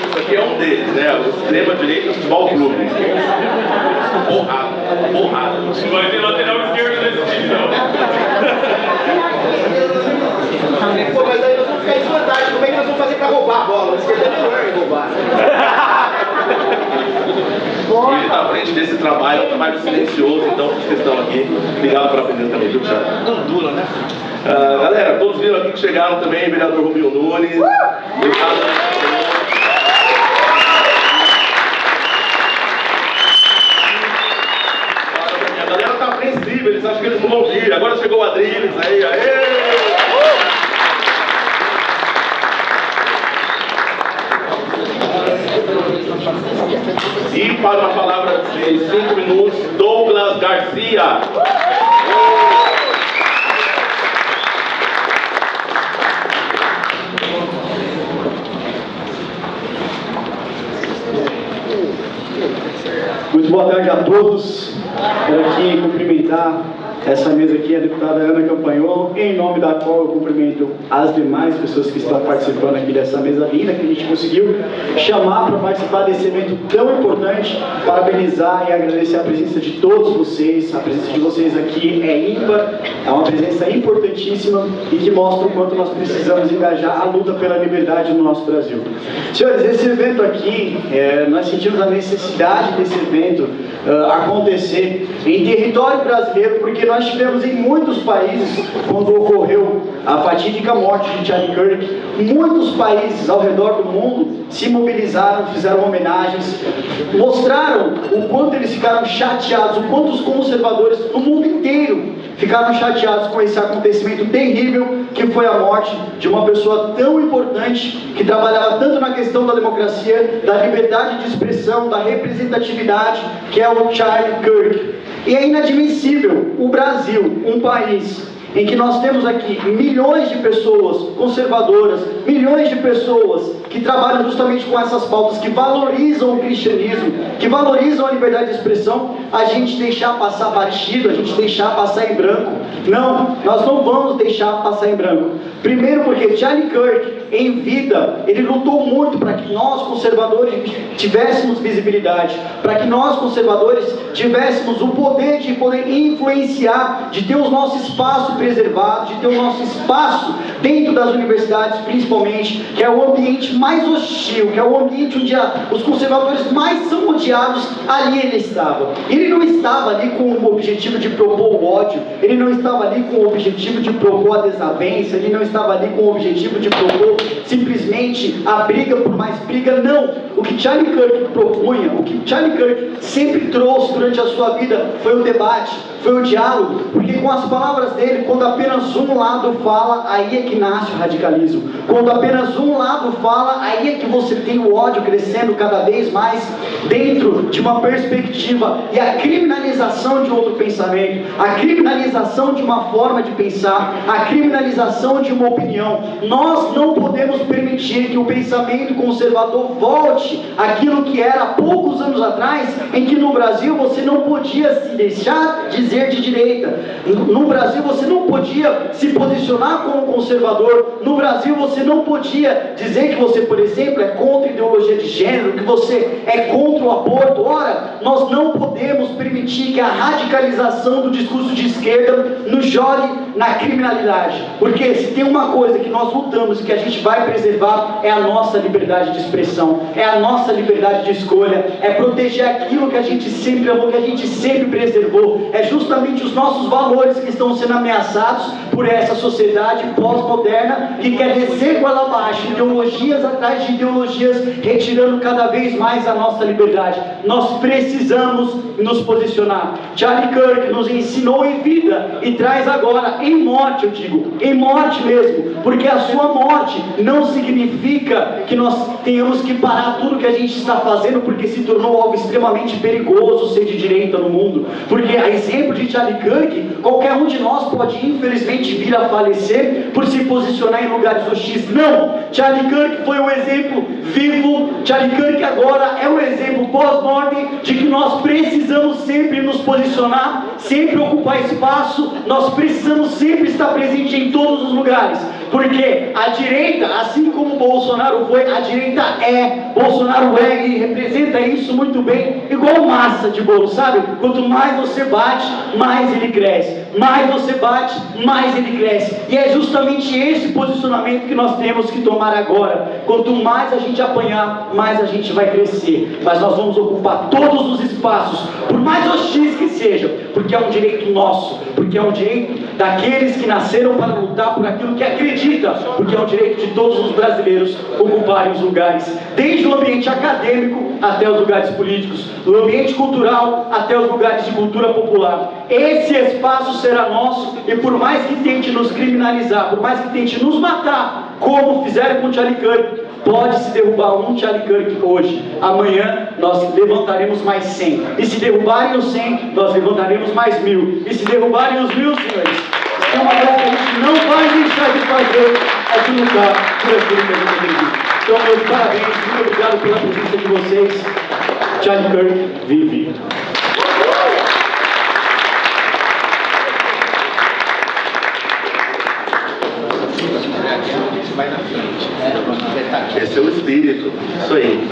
Isso aqui é um deles, né? O Extrema-Direita Futebol Clube. Porrada. Não vai ter lateral esquerdo nesse time, não. Pô, mas aí nós vamos ficar em desvantagem. Como é que nós vamos fazer pra roubar a bola? Mas esquerda é melhor em roubar. Ele está à frente desse trabalho, é um trabalho silencioso, então vocês estão aqui. Obrigado pela presença também, viu, Thiago? Gandula, né? Galera, todos viram aqui que chegaram também, vereador Rubinho Nunes. A galera está apreensiva, eles acham que eles não vão vir. Agora chegou o Adriles, aí, aê! E para uma palavra de 5 minutos, Douglas Garcia. Muito boa tarde a todos. Quero aqui cumprimentar essa mesa aqui, a deputada Ana Campanhol, em nome da qual eu cumprimento as demais pessoas que estão participando aqui dessa mesa linda, que a gente conseguiu chamar para participar desse evento tão importante. Parabenizar e agradecer a presença de todos vocês. A presença de vocês aqui é ímpar, é uma presença importantíssima e que mostra o quanto nós precisamos engajar a luta pela liberdade no nosso Brasil. Senhores, esse evento aqui, nós sentimos a necessidade desse evento acontecer em território brasileiro, porque nós tivemos em muitos países, quando ocorreu a fatídica morte de Charlie Kirk, muitos países ao redor do mundo se mobilizaram, fizeram homenagens, mostraram o quanto eles ficaram chateados, o quanto os conservadores no mundo inteiro ficaram chateados com esse acontecimento terrível que foi a morte de uma pessoa tão importante, que trabalhava tanto na questão da democracia, da liberdade de expressão, da representatividade, que é o Charlie Kirk. E é inadmissível o Brasil, um país em que nós temos aqui milhões de pessoas conservadoras, milhões de pessoas que trabalham justamente com essas pautas, que valorizam o cristianismo, que valorizam a liberdade de expressão, a gente deixar passar batido, a gente deixar passar em branco. Não, nós não vamos deixar passar em branco. Primeiro porque Charlie Kirk, em vida, ele lutou muito para que nós conservadores tivéssemos visibilidade, para que nós conservadores tivéssemos o poder de poder influenciar, de ter o nosso espaço preservado, de ter o nosso espaço dentro das universidades, principalmente, que é o ambiente mais hostil, que é o ambiente onde os conservadores mais são odiados. Ali ele estava. Ele não estava ali com o objetivo de propor o ódio, ele não estava ali com o objetivo de propor a desavença, ele não estava ali com o objetivo de propor simplesmente a briga por mais briga. Não, o que Charlie Kirk propunha, o que Charlie Kirk sempre trouxe durante a sua vida foi o debate, foi o diálogo, porque com as palavras dele, quando apenas um lado fala, aí é que nasce o radicalismo. Quando apenas um lado fala, aí é que você tem o ódio crescendo cada vez mais dentro de uma perspectiva, e a criminalização de outro pensamento, a criminalização de uma forma de pensar, a criminalização de uma opinião. Nós não podemos permitir que o pensamento conservador volte hoje aquilo que era há poucos anos atrás, em que no Brasil você não podia se deixar dizer de direita. No Brasil você não podia se posicionar como conservador. No Brasil você não podia dizer que você, por exemplo, é contra a ideologia de gênero, que você é contra o aborto. Ora, nós não podemos permitir que a radicalização do discurso de esquerda nos jogue na criminalidade, porque se tem uma coisa que nós lutamos e que a gente vai preservar, é a nossa liberdade de expressão, é a nossa liberdade de escolha, é proteger aquilo que a gente sempre amou, que a gente sempre preservou. É justamente os nossos valores que estão sendo ameaçados por essa sociedade pós-moderna que quer descer goela abaixo, ideologias atrás de ideologias, retirando cada vez mais a nossa liberdade. Nós precisamos nos posicionar. Charlie Kirk nos ensinou em vida e traz agora em morte, eu digo, em morte mesmo, porque a sua morte não significa que nós tenhamos que parar tudo que a gente está fazendo, porque se tornou algo extremamente perigoso ser de direita no mundo, porque a exemplo de Charlie Kirk, qualquer um de nós pode infelizmente vir a falecer por se posicionar em lugares hostis. Não! Charlie Kirk foi um exemplo vivo. Charlie Kirk agora é um exemplo pós-mortem de que nós precisamos sempre nos posicionar, sempre ocupar espaço, nós precisamos sempre estar presente em todos os lugares, porque a direita, assim como Bolsonaro foi, a direita Bolsonaro é e representa isso muito bem, igual massa de bolo, sabe? Quanto mais você bate, mais ele cresce, mais você bate, mais ele cresce, e é justamente esse posicionamento que nós temos que tomar agora. Quanto mais a gente apanhar, mais a gente vai crescer, mas nós vamos ocupar todos os espaços, por mais hostis que seja, porque é um direito nosso, porque é um direito daqueles que nasceram para lutar por aquilo que acredita, porque é um direito de todos os brasileiros ocuparem os lugares, desde o ambiente acadêmico até os lugares políticos, do ambiente cultural até os lugares de cultura popular. Esse espaço será nosso, e por mais que tente nos criminalizar, por mais que tente nos matar, como fizeram com Charlie Kirk, pode se derrubar um Charlie Kirk hoje, amanhã nós levantaremos mais 100, e se derrubarem os 100, nós levantaremos mais 1000, e se derrubarem os 1000, senhores, é uma coisa que a gente não vai deixar de fazer, é de lutar por aquilo que a gente acredita. Então, meus parabéns, muito obrigado pela presença de vocês. Charlie Kirk, vive! Esse é o espírito, isso aí.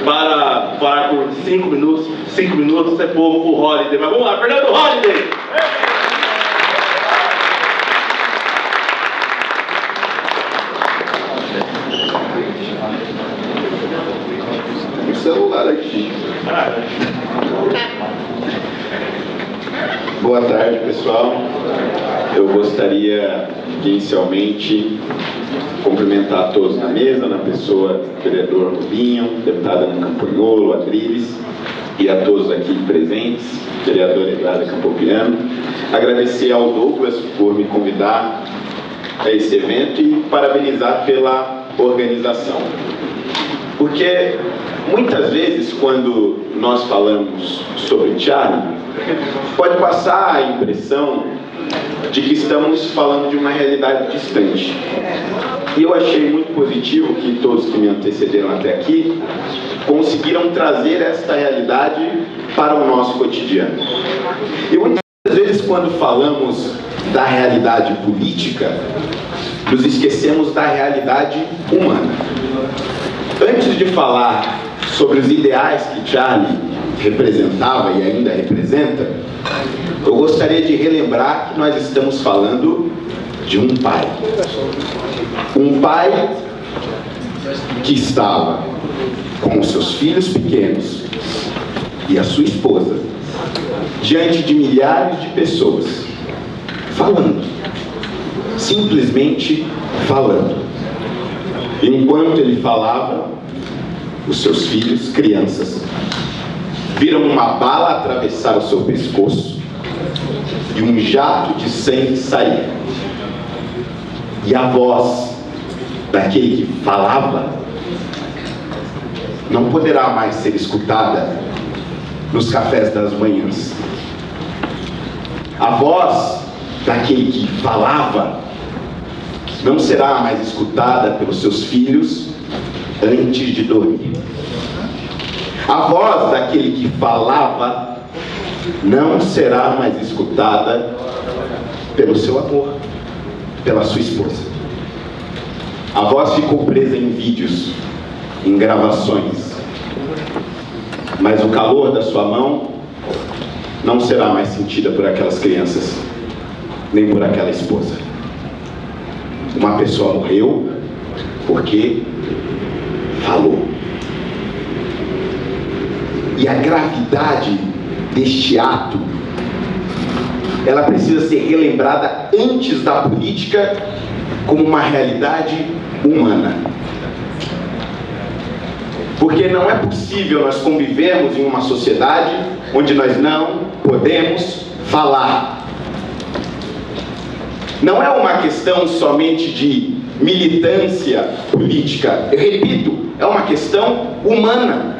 Para falar por 5 minutos é pouco pro Holiday, mas vamos lá, Fernando Holiday! O celular aqui. Boa tarde, pessoal. Eu gostaria de, inicialmente, cumprimentar a todos na mesa, na pessoa do vereador Rubinho, deputada Ana Campanholo, Adriles, e a todos aqui presentes, vereadora Eduarda Campopiano. Agradecer ao Douglas por me convidar a esse evento e parabenizar pela organização. Porque muitas vezes, quando nós falamos sobre Charlie, pode passar a impressão de que estamos falando de uma realidade distante. E eu achei muito positivo que todos que me antecederam até aqui conseguiram trazer esta realidade para o nosso cotidiano. E muitas vezes, quando falamos da realidade política, nos esquecemos da realidade humana. Antes de falar sobre os ideais que Charlie representava e ainda representa, eu gostaria de relembrar que nós estamos falando de um pai. Um pai que estava com os seus filhos pequenos e a sua esposa diante de milhares de pessoas, falando, simplesmente falando. E enquanto ele falava, os seus filhos, crianças, viram uma bala atravessar o seu pescoço e um jato de sangue sair. E a voz daquele que falava não poderá mais ser escutada nos cafés das manhãs. A voz daquele que falava não será mais escutada pelos seus filhos antes de dormir. A voz daquele que falava não será mais escutada pelo seu amor, pela sua esposa. A voz ficou presa em vídeos, em gravações, mas o calor da sua mão não será mais sentida por aquelas crianças, nem por aquela esposa. Uma pessoa morreu porque falou. E a gravidade deste ato, ela precisa ser relembrada antes da política como uma realidade humana. Porque não é possível nós convivermos em uma sociedade onde nós não podemos falar. Não é uma questão somente de militância política. Eu repito, é uma questão humana.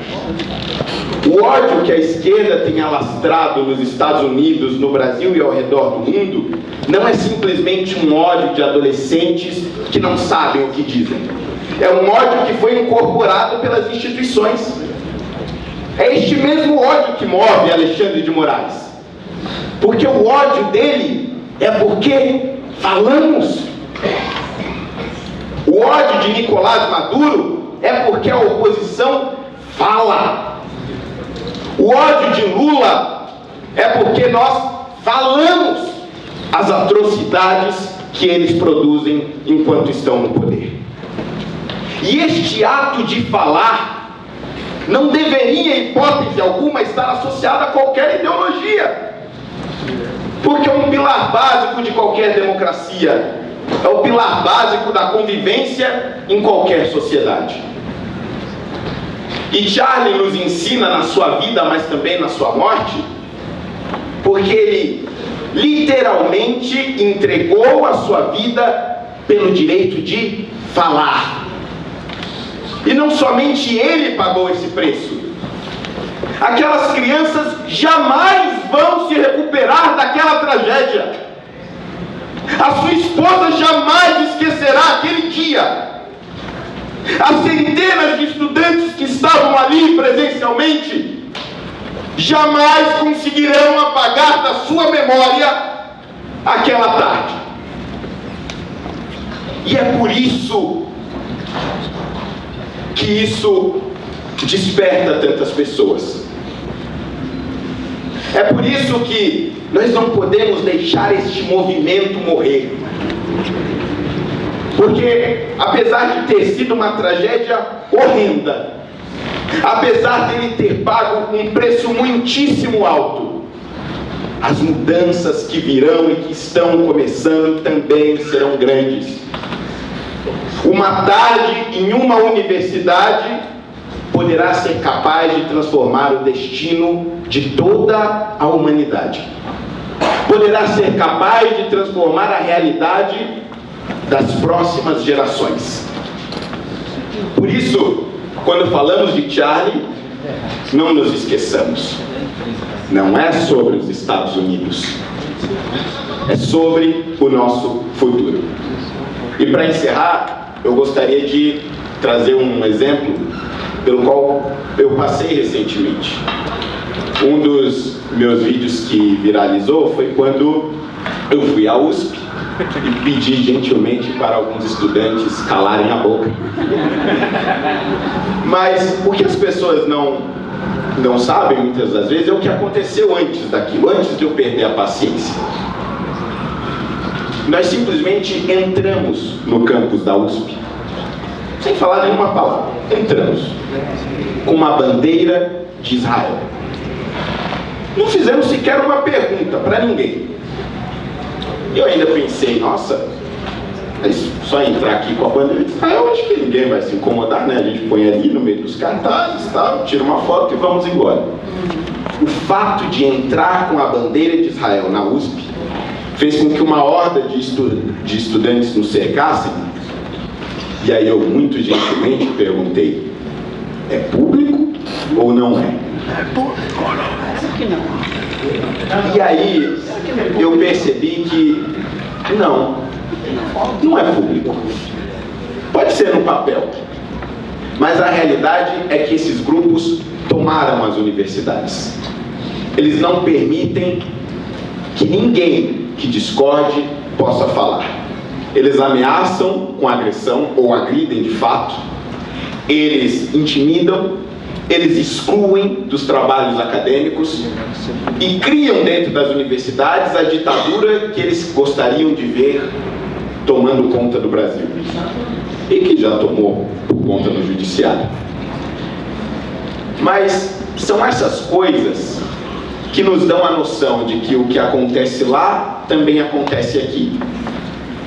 O ódio que a esquerda tem alastrado nos Estados Unidos, no Brasil e ao redor do mundo, não é simplesmente um ódio de adolescentes que não sabem o que dizem. É um ódio que foi incorporado pelas instituições. É este mesmo ódio que move Alexandre de Moraes. Porque o ódio dele é porque falamos. O ódio de Nicolás Maduro é porque a oposição fala. O ódio de Lula é porque nós falamos as atrocidades que eles produzem enquanto estão no poder. E este ato de falar não deveria, em hipótese alguma, estar associado a qualquer ideologia. Porque é um pilar básico de qualquer democracia. É o pilar básico da convivência em qualquer sociedade. E Charlie nos ensina na sua vida, mas também na sua morte, porque ele literalmente entregou a sua vida pelo direito de falar. E não somente ele pagou esse preço. Aquelas crianças jamais vão se recuperar daquela tragédia. A sua esposa jamais esquecerá aquele dia. As centenas de estudantes que estavam ali presencialmente jamais conseguirão apagar da sua memória aquela tarde. E é por isso que isso desperta tantas pessoas. É por isso que nós não podemos deixar este movimento morrer. Porque, apesar de ter sido uma tragédia horrenda, apesar dele ter pago um preço muitíssimo alto, as mudanças que virão e que estão começando também serão grandes. Uma tarde em uma universidade poderá ser capaz de transformar o destino de toda a humanidade. Poderá ser capaz de transformar a realidade das próximas gerações. Por isso, quando falamos de Charlie, não nos esqueçamos. Não é sobre os Estados Unidos. É sobre o nosso futuro. E para encerrar, eu gostaria de trazer um exemplo pelo qual eu passei recentemente. Um dos meus vídeos que viralizou foi quando eu fui à USP e pedi gentilmente para alguns estudantes calarem a boca. Mas o que as pessoas não sabem muitas das vezes é o que aconteceu antes daquilo, antes de eu perder a paciência. Nós simplesmente entramos no campus da USP, sem falar nenhuma palavra. Entramos com uma bandeira de Israel. Não fizemos sequer uma pergunta para ninguém. Eu ainda pensei, nossa, mas só entrar aqui com a bandeira de Israel, acho que ninguém vai se incomodar, né? A gente põe ali no meio dos cartazes, tá? Tira uma foto e vamos embora. O fato de entrar com a bandeira de Israel na USP fez com que uma horda de estudantes nos cercassem. E aí eu muito gentilmente perguntei, é público ou não é? É público ou não? E aí eu percebi que não é público. Pode ser no papel, Mas a realidade é que esses grupos tomaram as universidades. Eles não permitem que ninguém que discorde possa falar. Eles ameaçam com agressão ou agridem de fato. Eles intimidam, eles excluem dos trabalhos acadêmicos e criam dentro das universidades a ditadura que eles gostariam de ver tomando conta do Brasil e que já tomou por conta do judiciário. Mas são essas coisas que nos dão a noção de que o que acontece lá também acontece aqui.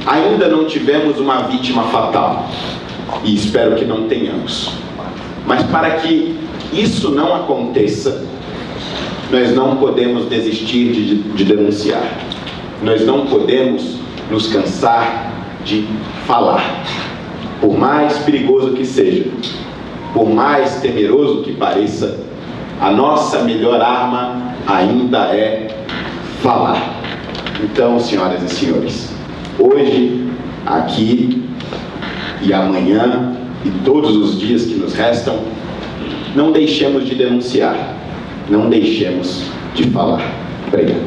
Ainda não tivemos uma vítima fatal e espero que não tenhamos. Mas para que isso não aconteça, nós não podemos desistir de denunciar. Nós não podemos nos cansar de falar. Por mais perigoso que seja, por mais temeroso que pareça, a nossa melhor arma ainda é falar. Então, senhoras e senhores, hoje, aqui e amanhã e todos os dias que nos restam, não deixemos de denunciar, não deixemos de falar. Obrigado.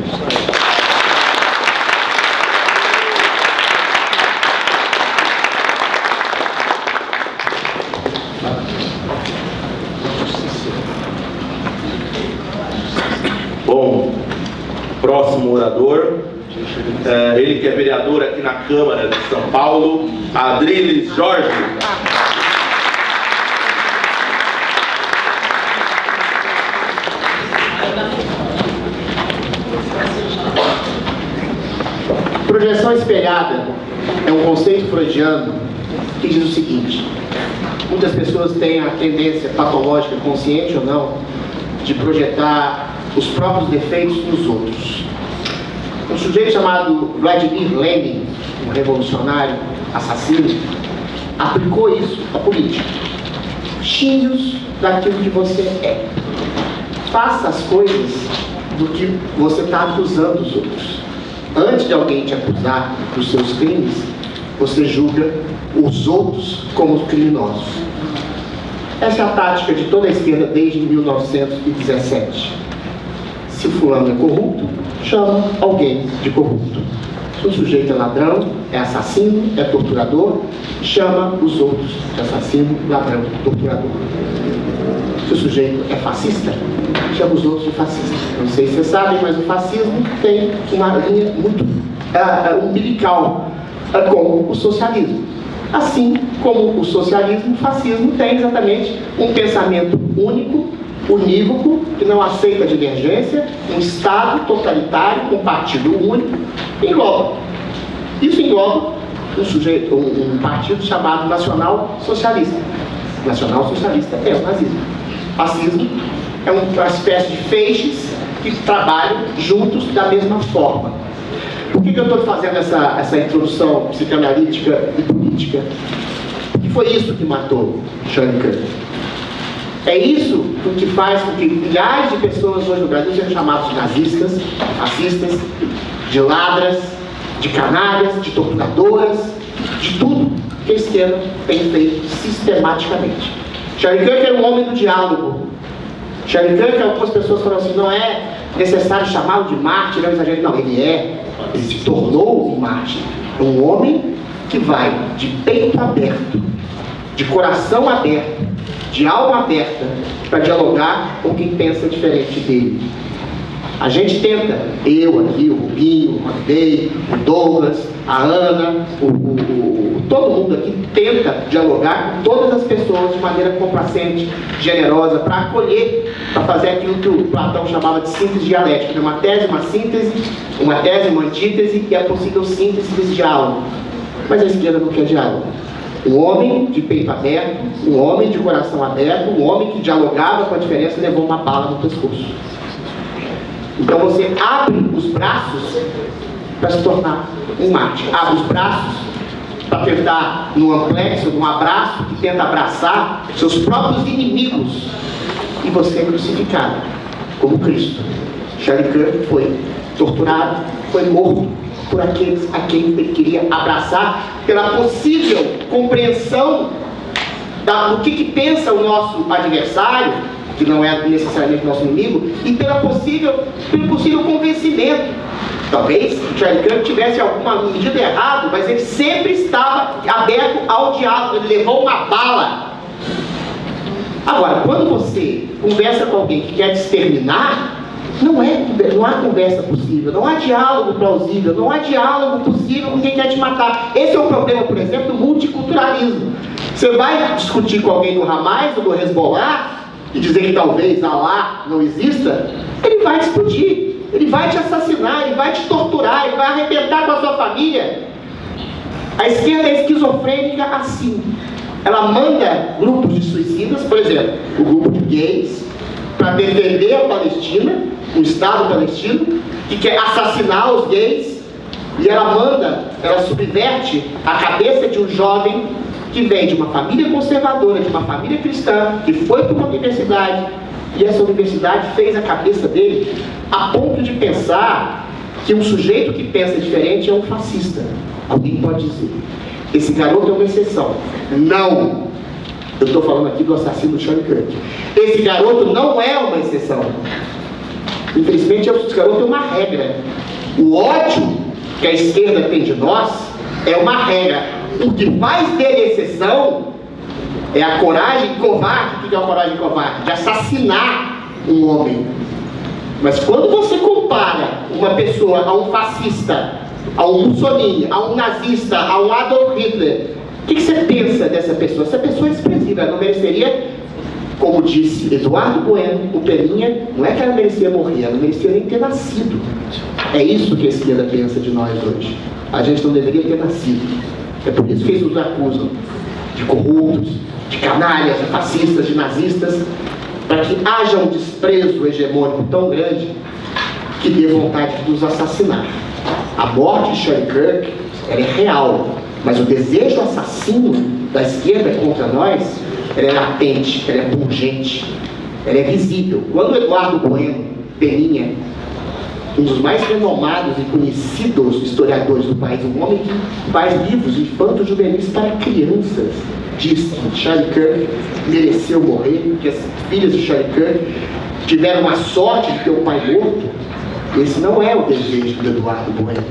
Bom, próximo orador, ele que é vereador aqui na Câmara de São Paulo, Adriles Jorge. Projeção espelhada é um conceito freudiano que diz o seguinte: muitas pessoas têm a tendência patológica, consciente ou não, de projetar os próprios defeitos nos outros. Um sujeito chamado Vladimir Lenin, um revolucionário assassino, aplicou isso à política. Xingue-os daquilo que você é. Faça as coisas do que você está acusando os outros. Antes de alguém te acusar dos seus crimes, você julga os outros como criminosos. Essa é a tática de toda a esquerda desde 1917. Se o fulano é corrupto, chama alguém de corrupto. Se o sujeito é ladrão, é assassino, é torturador, chama os outros de assassino, ladrão, torturador. Se o sujeito é fascista, chama os outros de fascista. Não sei se vocês sabem, mas o fascismo tem uma linha muito umbilical com o socialismo. Assim como o socialismo, o fascismo tem exatamente um pensamento único, unívoco, que não aceita divergência, um Estado totalitário com partido único, engloba. Isso engloba um partido chamado Nacional Socialista. Nacional Socialista é o nazismo. Fascismo é uma espécie de feixes que trabalham juntos da mesma forma. Por que eu estou fazendo essa introdução psicanalítica e política? Porque foi isso que matou Charlie Kirk. É isso que faz com que milhares de pessoas hoje no Brasil sejam chamadas de nazistas, de fascistas, de ladras, de canalhas, de torturadoras, de tudo que a esquerda tem feito sistematicamente. Charlie Kirk era um homem do diálogo. Charlie Kirk, algumas pessoas falam assim, não é necessário chamá-lo de mártir, não exagero. Não, ele se tornou um mártir. É um homem que vai de peito aberto, de coração aberto, de alma aberta, para dialogar com quem pensa diferente dele. A gente tenta, eu aqui, o Rubinho, o Rodney, o Douglas, a Ana, todo mundo aqui tenta dialogar com todas as pessoas de maneira complacente, generosa, para acolher, para fazer aquilo que o Platão chamava de síntese dialética, uma tese, uma síntese, uma tese, uma antítese, e a possível síntese desse diálogo. Mas a esquerda não quer diálogo. Um homem de peito aberto, um homem de coração aberto, um homem que dialogava com a diferença e levou uma bala no pescoço. Então você abre os braços para se tornar um mártir. Abre os braços para tentar, num amplexo, num abraço, que tenta abraçar seus próprios inimigos. E você é crucificado, como Cristo. Charlie Kirk foi torturado, foi morto por aqueles a quem ele queria abraçar, pela possível compreensão do que pensa o nosso adversário, que não é necessariamente nosso inimigo, e pelo possível convencimento. Talvez Charlie Kirk tivesse alguma medida errada, mas ele sempre estava aberto ao diálogo, ele levou uma bala. Agora, quando você conversa com alguém que quer te exterminar, não há conversa possível, não há diálogo plausível, não há diálogo possível com quem quer te matar. Esse é o problema, por exemplo, do multiculturalismo. Você vai discutir com alguém do Hamas ou do Hezbollah e dizer que talvez Allah não exista, ele vai te explodir, ele vai te assassinar, ele vai te torturar, ele vai arrebentar com a sua família. A esquerda é esquizofrênica assim. Ela manda grupos de suicidas, por exemplo, o grupo de gays, para defender a Palestina, o Estado palestino, que quer assassinar os gays, e ela subverte a cabeça de um jovem que vem de uma família conservadora, de uma família cristã, que foi para uma universidade, e essa universidade fez a cabeça dele a ponto de pensar que um sujeito que pensa diferente é um fascista. Alguém pode dizer, esse garoto é uma exceção. Não! Eu estou falando aqui do assassino Charlie Kirk. Esse garoto não é uma exceção. Infelizmente, esse garoto é uma regra. O ódio que a esquerda tem de nós é uma regra. O que faz dele exceção é a coragem covarde. O que é a coragem covarde? De assassinar um homem. Mas quando você compara uma pessoa a um fascista, a um Mussolini, a um nazista, a um Adolf Hitler, o que você pensa dessa pessoa? Essa pessoa é desprezível, ela não mereceria, como disse Eduardo Bueno, o Peninha, não é que ela merecia morrer, ela não merecia nem ter nascido. É isso que a esquerda pensa de nós hoje. A gente não deveria ter nascido. É por isso que eles nos acusam de corruptos, de canalhas, de fascistas, de nazistas, para que haja um desprezo hegemônico tão grande que dê vontade de nos assassinar. A morte de Charlie Kirk, ela é real, mas o desejo assassino da esquerda contra nós, ela é latente, ela é pungente, ela é visível. Quando Eduardo Bueno, Peninha, um dos mais renomados e conhecidos historiadores do país, um homem que faz livros infanto-juvenis para crianças, diz que Charlie Kirk mereceu morrer, que as filhas de Charlie Kirk tiveram a sorte de ter um pai morto. Esse não é o desejo do Eduardo Bueno.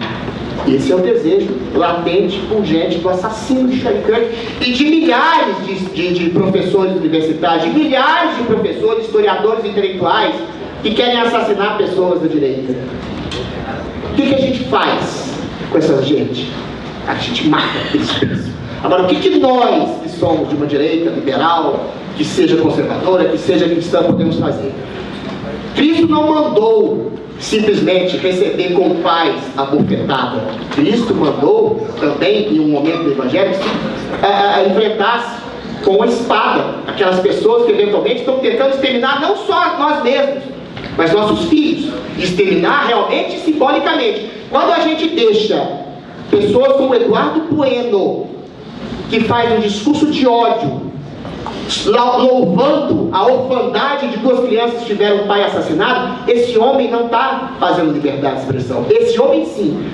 Esse é o desejo latente, pungente do assassino de Charlie Kirk e de milhares de professores universitários, de milhares de professores, historiadores intelectuais que querem assassinar pessoas da direita. O que a gente faz com essa gente? A gente mata eles presos. Agora, o que nós, que somos de uma direita liberal, que seja conservadora, que seja cristã, podemos fazer? Cristo não mandou simplesmente receber com paz a bofetada. Cristo mandou também, em um momento do Evangelho, que enfrentasse com a espada aquelas pessoas que eventualmente estão tentando exterminar não só nós mesmos, mas nossos filhos. Exterminar realmente simbolicamente. Quando a gente deixa pessoas como Eduardo Bueno, que faz um discurso de ódio, louvando a orfandade de duas crianças que tiveram um pai assassinado, esse homem não está fazendo liberdade de expressão. Esse homem sim,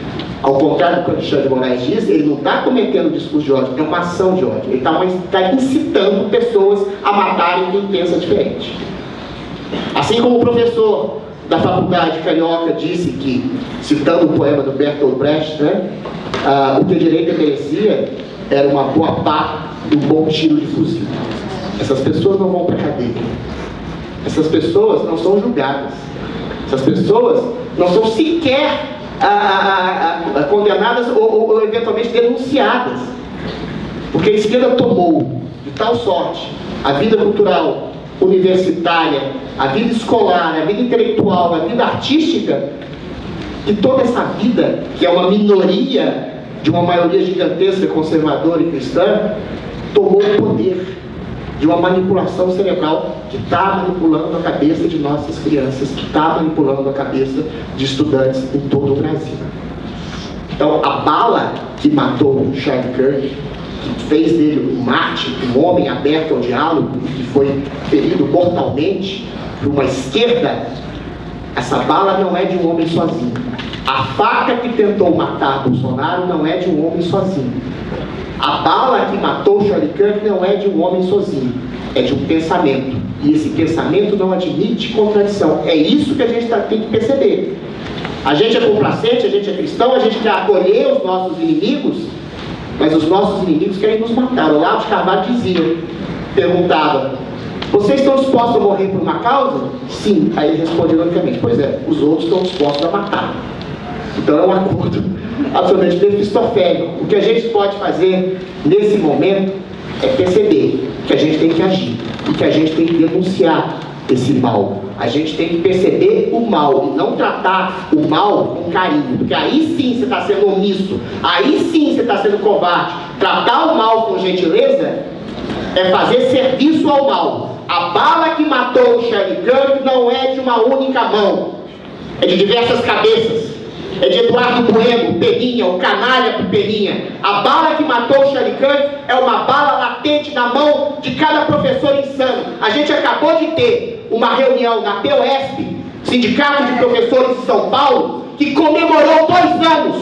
ao contrário do que o Alexandre de Moraes diz, ele não está cometendo um discurso de ódio, é uma ação de ódio. Ele está incitando pessoas a matarem quem pensa diferente. Assim como o professor da faculdade carioca disse que, citando o poema do Bertolt Brecht, o que a direita merecia era uma boa pá e um bom tiro de fuzil. Essas pessoas não vão para a cadeia. Essas pessoas não são julgadas. Essas pessoas não são sequer condenadas ou eventualmente denunciadas. Porque a esquerda tomou de tal sorte a vida cultural, universitária, a vida escolar, a vida intelectual, a vida artística, e toda essa vida, que é uma minoria de uma maioria gigantesca conservadora e cristã, tomou o poder de uma manipulação cerebral que está manipulando a cabeça de nossas crianças, que está manipulando a cabeça de estudantes em todo o Brasil. Então, a bala que matou Charlie Kirk, que fez dele um mártir, um homem aberto ao diálogo, que foi ferido mortalmente por uma esquerda, essa bala não é de um homem sozinho. A faca que tentou matar Bolsonaro não é de um homem sozinho. A bala que matou Charlie Kirk não é de um homem sozinho. É de um pensamento. E esse pensamento não admite contradição. É isso que a gente tem que perceber. A gente é complacente, a gente é cristão, a gente quer acolher os nossos inimigos, mas os nossos inimigos querem nos matar. O Olavo de Carvalho dizia, perguntava: vocês estão dispostos a morrer por uma causa? Sim. Aí ele respondeu logicamente: pois é, os outros estão dispostos a matar. Então é um acordo absolutamente mefistofélico. O que a gente pode fazer nesse momento é perceber que a gente tem que agir e que a gente tem que denunciar esse mal. A gente tem que perceber o mal e não tratar o mal com carinho, porque aí sim você está sendo omisso, aí sim você está sendo covarde. Tratar o mal com gentileza é fazer serviço ao mal. A bala que matou o Charlie Kirk não é de uma única mão, é de diversas cabeças. É de Eduardo Bueno, Peninha, o canalha pro Peninha. A bala que matou o Charlie Kirk é uma bala latente na mão de cada professor insano. A gente acabou de ter uma reunião na POSP, Sindicato de Professores de São Paulo, que comemorou 2 anos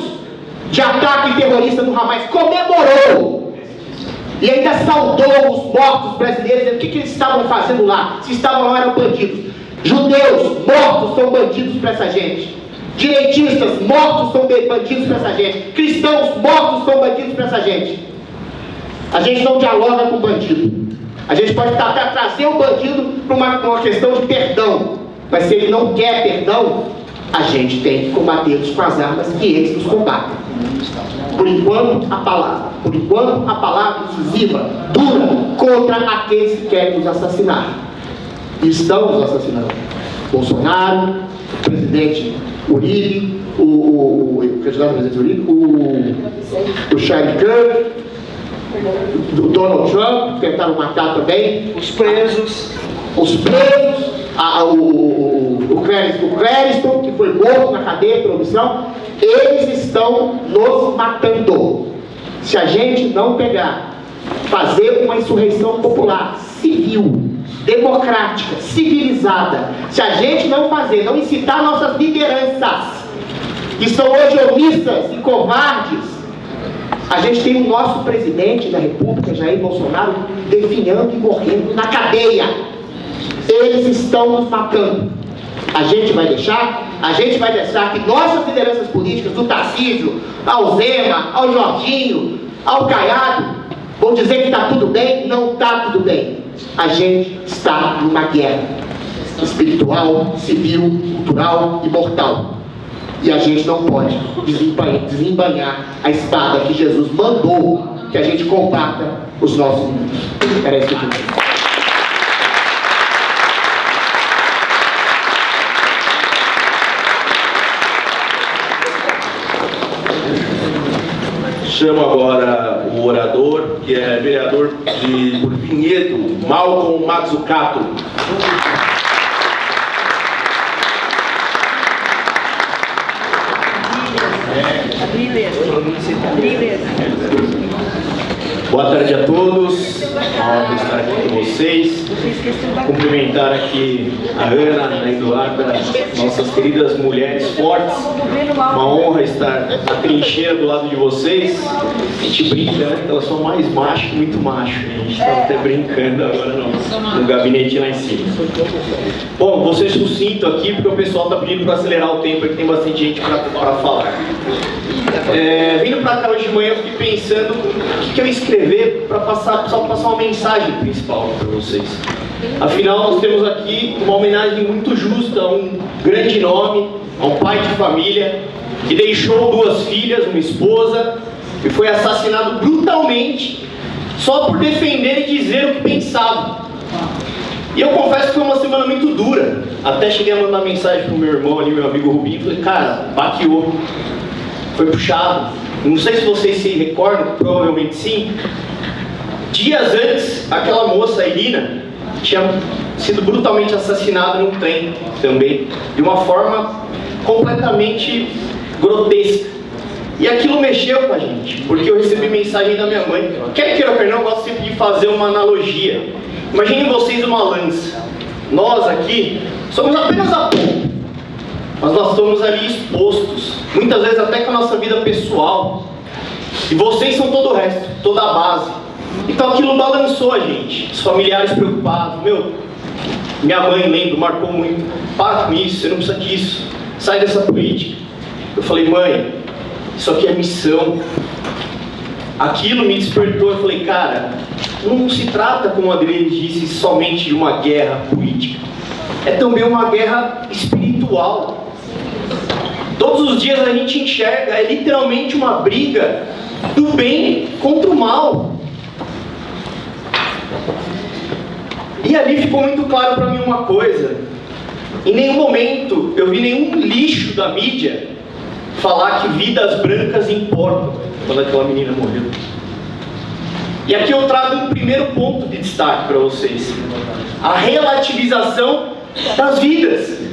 de ataque terrorista do Hamas. Comemorou! E ainda saudou os mortos brasileiros. O que eles estavam fazendo lá? Se estavam lá, eram bandidos. Judeus mortos são bandidos para essa gente. Direitistas mortos são bandidos para essa gente. Cristãos mortos são bandidos para essa gente. A gente não dialoga com o bandido. A gente pode tentar trazer o bandido para uma questão de perdão, mas se ele não quer perdão, a gente tem que combatê-los com as armas que eles nos combatem. Por enquanto a palavra incisiva, dura, contra aqueles que querem nos assassinar. E estão nos assassinando. Bolsonaro, o presidente Uribe, o Charlie Kirk, o Donald Trump, tentaram matar também. Os presos. O Clériston, que foi morto na cadeia por omissão. Eles estão nos matando. Se a gente não pegar, fazer uma insurreição popular, civil, democrática, civilizada, se a gente não fazer, não incitar nossas lideranças, que são hoje omissas e covardes, a gente tem o nosso presidente da República, Jair Bolsonaro, definhando e morrendo na cadeia. Eles estão nos matando. A gente vai deixar? A gente vai deixar que nossas lideranças políticas, do Tarcísio, ao Zema, ao Jorginho, ao Caiado, vão dizer que está tudo bem? Não está tudo bem. A gente está numa guerra espiritual, civil, cultural e mortal. E a gente não pode desembainhar a espada que Jesus mandou que a gente combata os nossos inimigos. Era isso que eu queria. Chamo agora o orador, que é vereador por Vinhedo, Malcolm Mazzucato. Boa tarde a todos, uma honra estar aqui com vocês. Cumprimentar aqui a Ana, a Eduarda, nossas queridas mulheres fortes. Uma honra estar na trincheira do lado de vocês. A gente brinca, né? Elas são mais macho que muito macho. A gente está até brincando agora no gabinete lá em cima. Bom, vou ser sucinto aqui porque o pessoal está pedindo para acelerar o tempo, porque tem bastante gente para falar. Vindo para cá hoje de manhã, eu fiquei pensando o que eu ia escrever para só passar uma mensagem principal para vocês. Afinal, nós temos aqui uma homenagem muito justa a um grande nome, a um pai de família que deixou 2 filhas, uma esposa, e foi assassinado brutalmente só por defender e dizer o que pensava. E eu confesso que foi uma semana muito dura. Até cheguei a mandar mensagem pro meu irmão ali, meu amigo Rubinho, falei: cara, baqueou. Foi puxado. Não sei se vocês se recordam, provavelmente sim. Dias antes, aquela moça, a Irina, tinha sido brutalmente assassinada num trem também, de uma forma completamente grotesca. E aquilo mexeu com a gente, porque eu recebi mensagem da minha mãe. Quer queira ou quer não, eu gosto sempre de fazer uma analogia. Imaginem vocês uma lança. Nós aqui somos apenas a ponta. mas nós estamos ali expostos, muitas vezes até com a nossa vida pessoal, e vocês são todo o resto, toda a base. Então aquilo balançou a gente, os familiares preocupados, minha mãe, lembro, marcou muito, para com isso, você não precisa disso, sai dessa política. Eu falei, mãe, isso aqui é missão. Aquilo me despertou, eu falei, cara, não se trata, como a Adriane disse, somente de uma guerra política. É também uma guerra espiritual. Todos os dias a gente enxerga, é literalmente uma briga do bem contra o mal. E ali ficou muito claro para mim uma coisa. Em nenhum momento eu vi nenhum lixo da mídia falar que vidas brancas importam quando aquela menina morreu. E aqui eu trago um primeiro ponto de destaque para vocês: a relativização das vidas.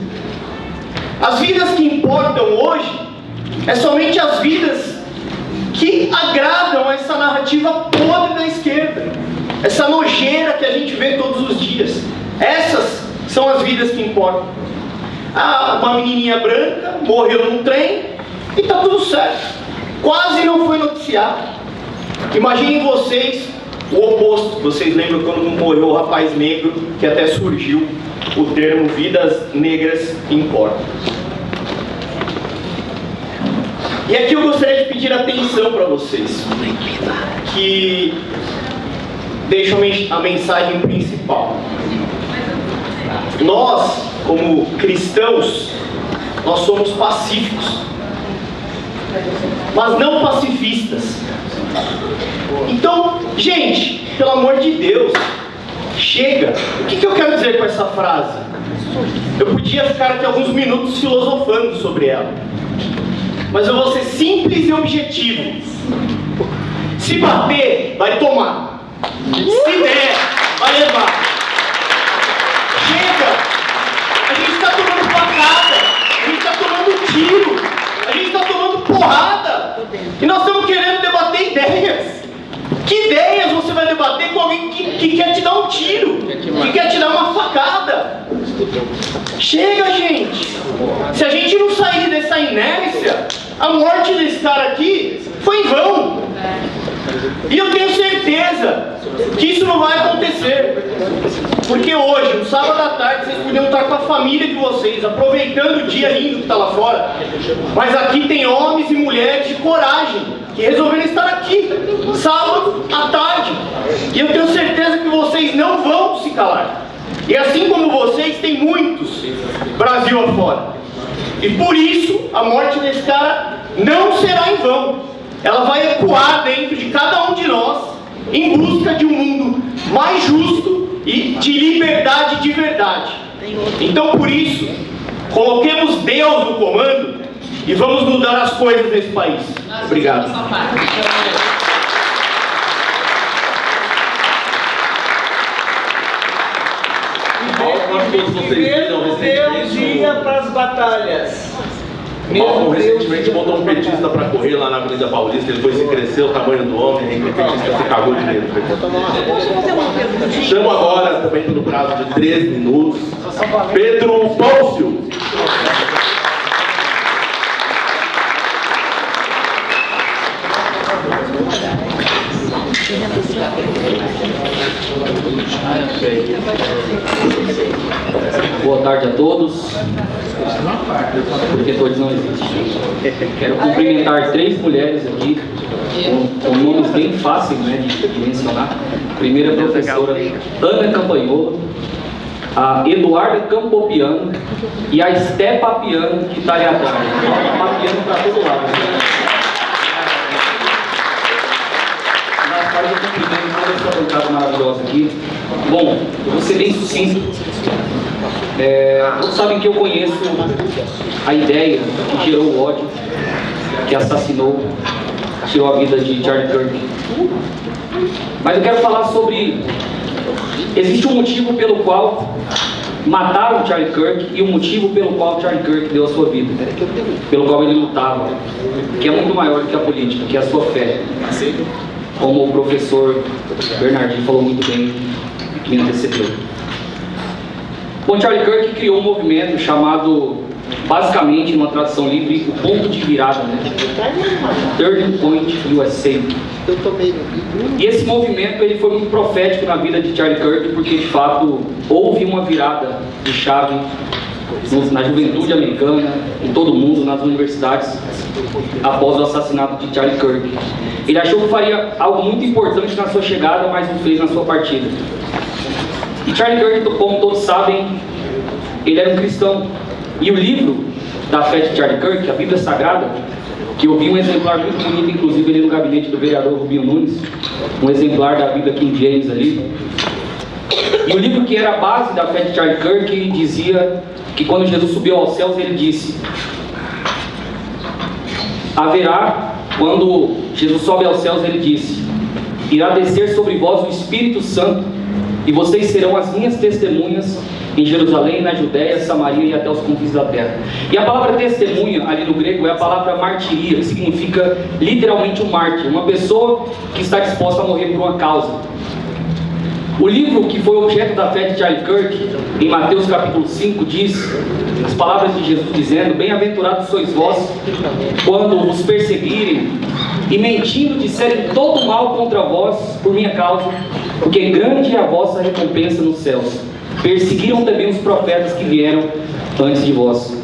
As vidas que importam hoje é somente as vidas que agradam a essa narrativa podre da esquerda, essa nojeira que a gente vê todos os dias. Essas são as vidas que importam. Uma menininha branca morreu num trem e tá tudo certo, quase não foi noticiado. Imaginem vocês o oposto. Vocês lembram quando morreu o rapaz negro, que até surgiu o termo vidas negras importam. E aqui eu gostaria de pedir atenção para vocês, que deixam a mensagem principal. Nós, como cristãos, nós somos pacíficos, mas não pacifistas. Então, gente, pelo amor de Deus, chega. O que eu quero dizer com essa frase? Eu podia ficar aqui alguns minutos filosofando sobre ela, mas eu vou ser simples e objetivo. Se bater, vai tomar. Se der, vai levar. Chega! A gente está tomando facada, a gente está tomando tiro, a gente está tomando porrada, e nós estamos querendo debater ideias. Que ideias você vai debater com alguém que quer te dar um tiro, que quer te dar uma facada? Chega, gente! Se a gente não sair dessa inércia, a morte desse cara aqui foi em vão. E eu tenho certeza que isso não vai acontecer. Porque hoje, no sábado à tarde, vocês podiam estar com a família de vocês, aproveitando o dia lindo que está lá fora. Mas aqui tem homens e mulheres de coragem, que resolveram estar aqui, sábado à tarde. E eu tenho certeza que vocês não vão se calar. E assim como vocês, tem muitos Brasil afora. E por isso, a morte desse cara não será em vão. Ela vai ecoar dentro de cada um de nós, em busca de um mundo mais justo e de liberdade de verdade. Então, por isso, coloquemos Deus no comando e vamos mudar as coisas nesse país. Obrigado. Meu dia para as batalhas. Malcolm recentemente botou um petista para correr lá na Avenida Paulista. Ele foi se crescer o tamanho do homem, e o petista se cagou de medo. Chamo agora, também no prazo de 3 minutos, Pedro Pôncio. Boa tarde a todos, porque todos não existem. Quero cumprimentar 3 mulheres aqui, com nomes bem fáceis, né, de mencionar. A primeira professora Ana Campanhola, a Eduarda Campopiano e a Esté Papiano, que está ali atrás. Papiano para todo lado. Nas partes eu cumprimento toda essa bancada maravilhosa aqui. Bom, eu vou ser bem sucinto. Todos sabem que eu conheço a ideia que gerou o ódio, que assassinou, tirou a vida de Charlie Kirk. Mas eu quero falar sobre... Existe um motivo pelo qual mataram Charlie Kirk e um motivo pelo qual Charlie Kirk deu a sua vida, pelo qual ele lutava, que é muito maior do que a política, que é a sua fé. Como o professor Bernardinho falou muito bem, que me antecedeu. Bom, Charlie Kirk criou um movimento chamado basicamente, numa tradução livre, o ponto de virada, né? Turning Point USA. E esse movimento ele foi muito profético na vida de Charlie Kirk, porque de fato houve uma virada de chave na juventude americana, em todo o mundo, nas universidades, após o assassinato de Charlie Kirk. Ele achou que faria algo muito importante na sua chegada, mas não fez na sua partida. E Charlie Kirk, como todos sabem, ele era um cristão. E o livro da fé de Charlie Kirk, a Bíblia Sagrada, que eu vi um exemplar muito bonito, inclusive ali no gabinete do vereador Rubinho Nunes, um exemplar da Bíblia King James ali. E o livro que era a base da fé de Charlie Kirk dizia que quando Jesus subiu aos céus, ele disse: haverá, quando Jesus sobe aos céus, ele disse: irá descer sobre vós o Espírito Santo, e vocês serão as minhas testemunhas em Jerusalém, na Judéia, Samaria e até os confins da terra. E a palavra testemunha, ali no grego, é a palavra martiria, que significa literalmente um mártir, uma pessoa que está disposta a morrer por uma causa. O livro que foi objeto da fé de Charlie Kirk, em Mateus capítulo 5, diz as palavras de Jesus dizendo: bem-aventurados sois vós, quando vos perseguirem e mentindo disserem todo mal contra vós por minha causa, porque grande é a vossa recompensa nos céus. Perseguiram também os profetas que vieram antes de vós.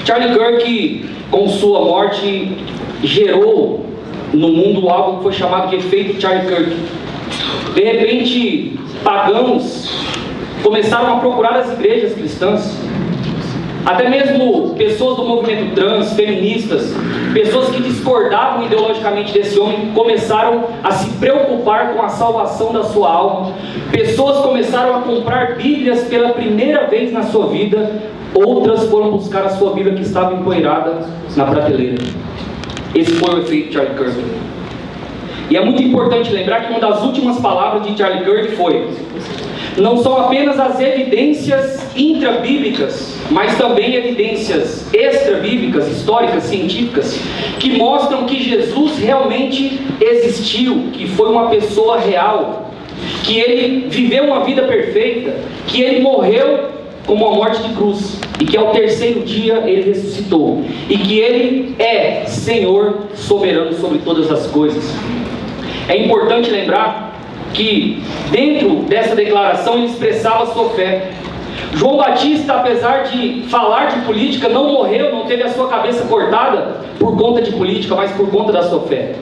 Charlie Kirk, com sua morte, gerou no mundo algo que foi chamado de efeito Charlie Kirk. De repente, pagãos começaram a procurar as igrejas cristãs. Até mesmo pessoas do movimento trans, feministas, pessoas que discordavam ideologicamente desse homem, começaram a se preocupar com a salvação da sua alma. Pessoas começaram a comprar Bíblias pela primeira vez na sua vida. Outras foram buscar a sua Bíblia que estava empoeirada na prateleira. Esse foi o efeito Charlie Kirk. E é muito importante lembrar que uma das últimas palavras de Charlie Kirk foi: não são apenas as evidências intrabíblicas, mas também evidências extrabíblicas, históricas, científicas, que mostram que Jesus realmente existiu, que foi uma pessoa real, que ele viveu uma vida perfeita, que ele morreu como uma morte de cruz, e que ao terceiro dia ele ressuscitou, e que ele é Senhor soberano sobre todas as coisas. É importante lembrar que dentro dessa declaração ele expressava a sua fé. João Batista, apesar de falar de política, não morreu, não teve a sua cabeça cortada por conta de política, mas por conta da sua fé.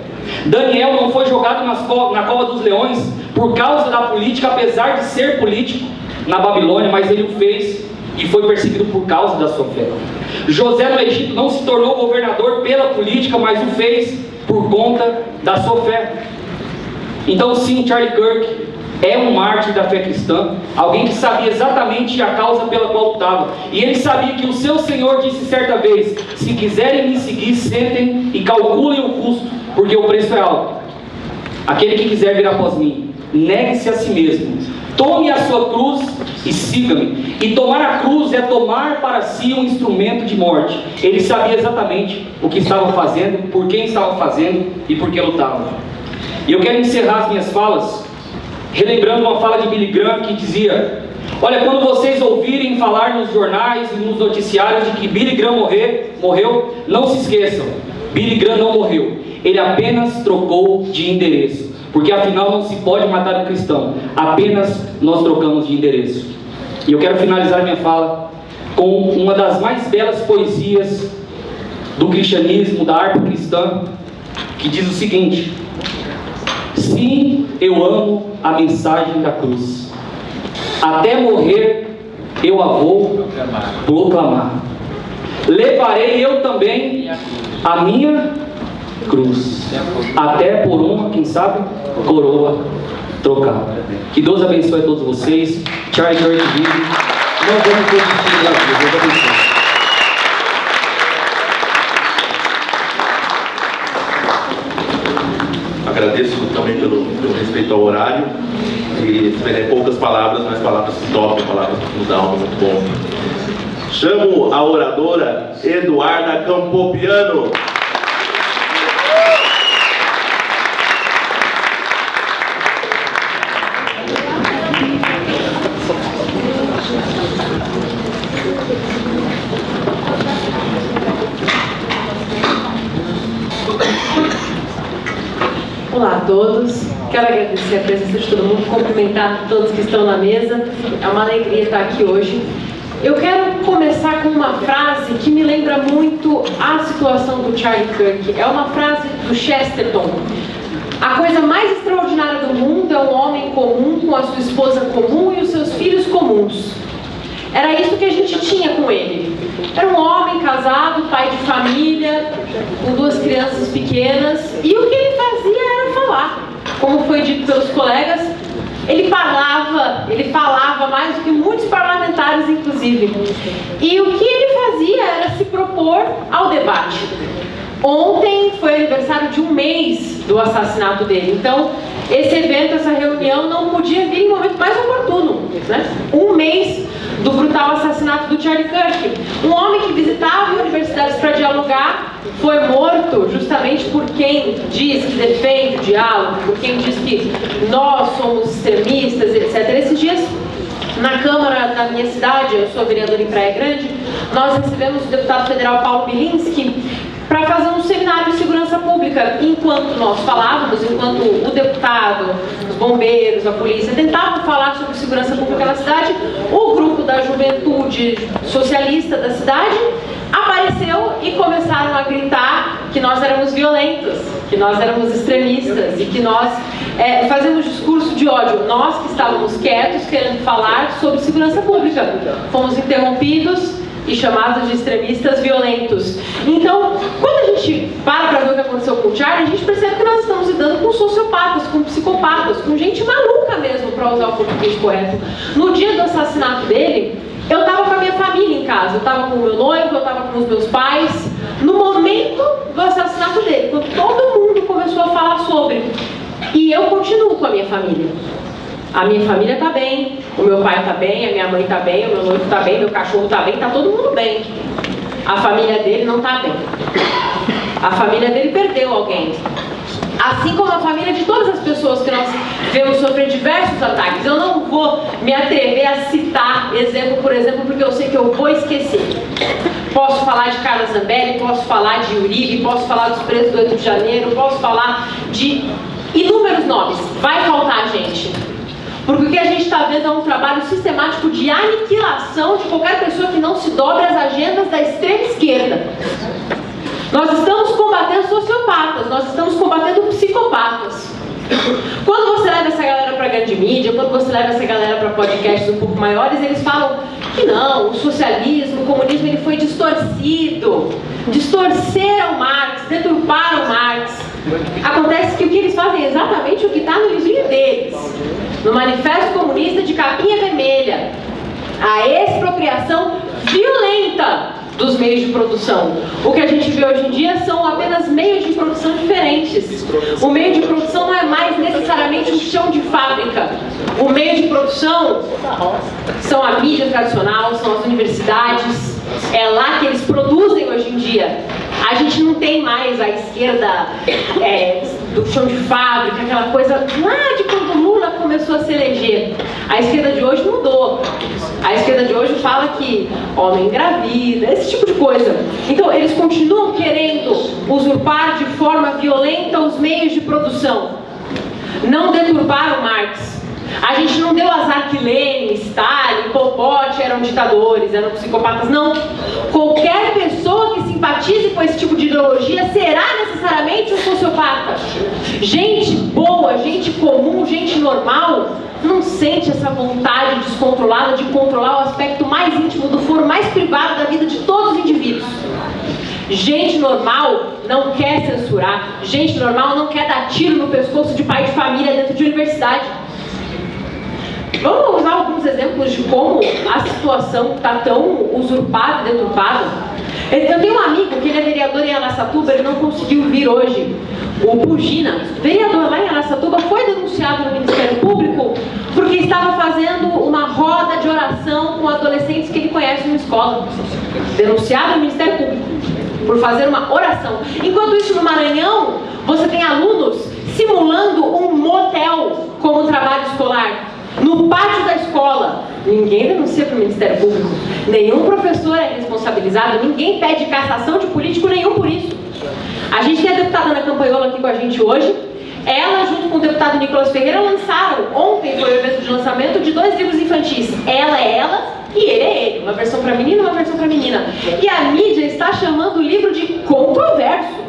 Daniel não foi jogado na cova dos leões por causa da política, apesar de ser político na Babilônia, mas ele o fez e foi perseguido por causa da sua fé. José no Egito não se tornou governador pela política, mas o fez por conta da sua fé. Então sim, Charlie Kirk é um mártir da fé cristã, alguém que sabia exatamente a causa pela qual lutava. E ele sabia que o seu Senhor disse certa vez: se quiserem me seguir, sentem e calculem o custo, porque o preço é alto. Aquele que quiser vir após mim, negue-se a si mesmo, tome a sua cruz e siga-me. E tomar a cruz é tomar para si um instrumento de morte. Ele sabia exatamente o que estava fazendo, por quem estava fazendo e por que lutava. E eu quero encerrar as minhas falas relembrando uma fala de Billy Graham que dizia: olha, quando vocês ouvirem falar nos jornais e nos noticiários de que Billy Graham morreu, não se esqueçam, Billy Graham não morreu, ele apenas trocou de endereço, porque afinal não se pode matar um cristão, apenas nós trocamos de endereço. E eu quero finalizar minha fala com uma das mais belas poesias do cristianismo, da harpa cristã, que diz o seguinte: sim, eu amo a mensagem da cruz. Até morrer eu a vou proclamar. Levarei eu também a minha cruz, até por uma, quem sabe, coroa trocar. Que Deus abençoe a todos vocês. Charlie Kirk vive. Não vamos desistir da vida. Deus abençoe. Agradeço também pelo respeito ao horário e poucas palavras, mas palavras que tocam, palavras que nos dão algo muito bom. Chamo a oradora Eduarda Campopiano. Olá a todos, quero agradecer a presença de todo mundo, cumprimentar todos que estão na mesa, é uma alegria estar aqui hoje. Eu quero começar com uma frase que me lembra muito a situação do Charlie Kirk, é uma frase do Chesterton. A coisa mais extraordinária do mundo é um homem comum com a sua esposa comum e os seus filhos comuns. Era isso que a gente tinha com ele. Era um homem casado, pai de família, com 2 crianças pequenas, e o que ele fazia era falar. Como foi dito pelos colegas, ele falava mais do que muitos parlamentares, inclusive. E o que ele fazia era se propor ao debate. Ontem foi aniversário de 1 mês do assassinato dele, então esse evento, essa reunião não podia vir em momento mais oportuno, né? 1 mês do brutal assassinato do Charlie Kirk. Um homem que visitava universidades para dialogar foi morto justamente por quem diz que defende o diálogo, por quem diz que nós somos extremistas, etc. Esses dias, na Câmara da minha cidade, eu sou vereadora em Praia Grande, nós recebemos o deputado federal Paulo Bilinski para fazer um seminário de segurança pública. Enquanto nós falávamos, enquanto o deputado, os bombeiros, a polícia tentavam falar sobre segurança pública na cidade, o grupo da juventude socialista da cidade apareceu e começaram a gritar que nós éramos violentos, que nós éramos extremistas e que nós fazemos discurso de ódio. Nós que estávamos quietos querendo falar sobre segurança pública, fomos interrompidos e chamados de extremistas violentos. Então, quando a gente para ver o que aconteceu com o Charlie, a gente percebe que nós estamos lidando com sociopatas, com psicopatas, com gente maluca mesmo, para usar o português correto. No dia do assassinato dele, eu estava com a minha família em casa, eu estava com o meu noivo, eu estava com os meus pais, no momento do assassinato dele, quando todo mundo começou a falar sobre. E eu continuo com a minha família. A minha família está bem, o meu pai está bem, a minha mãe está bem, o meu noivo está bem, meu cachorro está bem, está todo mundo bem. A família dele não está bem. A família dele perdeu alguém. Assim como a família de todas as pessoas que nós vemos sofrer diversos ataques. Eu não vou me atrever a citar exemplo por exemplo, porque eu sei que eu vou esquecer. Posso falar de Carla Zambelli, posso falar de Uribe, posso falar dos presos do 8 de janeiro, posso falar de inúmeros nomes. Vai faltar gente. Porque o que a gente está vendo é um trabalho sistemático de aniquilação de qualquer pessoa que não se dobre às agendas da extrema esquerda. Nós estamos combatendo sociopatas, nós estamos combatendo psicopatas. Quando você leva essa galera para a grande mídia, quando você leva essa galera para podcasts um pouco maiores, eles falam que não, o socialismo, o comunismo, ele foi distorcido. Distorceram Marx, deturparam Marx. Acontece que o que eles fazem é exatamente o que está no livrinho deles. No Manifesto Comunista de capinha vermelha. A expropriação violenta dos meios de produção. O que a gente vê hoje em dia são apenas meios de produção diferentes. O meio de produção não é mais necessariamente um chão de fábrica. O meio de produção são a mídia tradicional, são as universidades. É lá que eles produzem hoje em dia. A gente não tem mais a esquerda do chão de fábrica, aquela coisa lá de quando o Lula começou a se eleger. A esquerda de hoje mudou. A esquerda de hoje fala que homem engravida, esse tipo de coisa. Então, eles continuam querendo usurpar de forma violenta os meios de produção. Não deturparam Marx. A gente não deu azar que Lenin, Stalin, Pol Pot eram ditadores, eram psicopatas, não. Qualquer pessoa que simpatize com esse tipo de ideologia será necessariamente um sociopata. Gente boa, gente comum, gente normal, não sente essa vontade descontrolada de controlar o aspecto mais íntimo do foro mais privado da vida de todos os indivíduos. Gente normal não quer censurar, gente normal não quer dar tiro no pescoço de pai de família dentro de universidade. Vamos usar alguns exemplos de como a situação está tão usurpada e deturpada. Eu tenho um amigo que ele é vereador em Araçatuba, ele não conseguiu vir hoje. O Pugina, vereador lá em Araçatuba, foi denunciado no Ministério Público porque estava fazendo uma roda de oração com adolescentes que ele conhece na escola. Denunciado no Ministério Público por fazer uma oração. Enquanto isso, no Maranhão, você tem alunos simulando um motel como trabalho escolar. No pátio da escola, ninguém denuncia para o Ministério Público, nenhum professor é responsabilizado, ninguém pede cassação de político nenhum por isso. A gente tem a deputada Ana Campanhola aqui com a gente hoje, Ela, junto com o deputado Nicolas Ferreira, lançaram, ontem foi o evento de lançamento de 2 livros infantis. Ela é ela e ele é ele. Uma versão para menino e uma versão para menina. E a mídia está chamando o livro de controverso.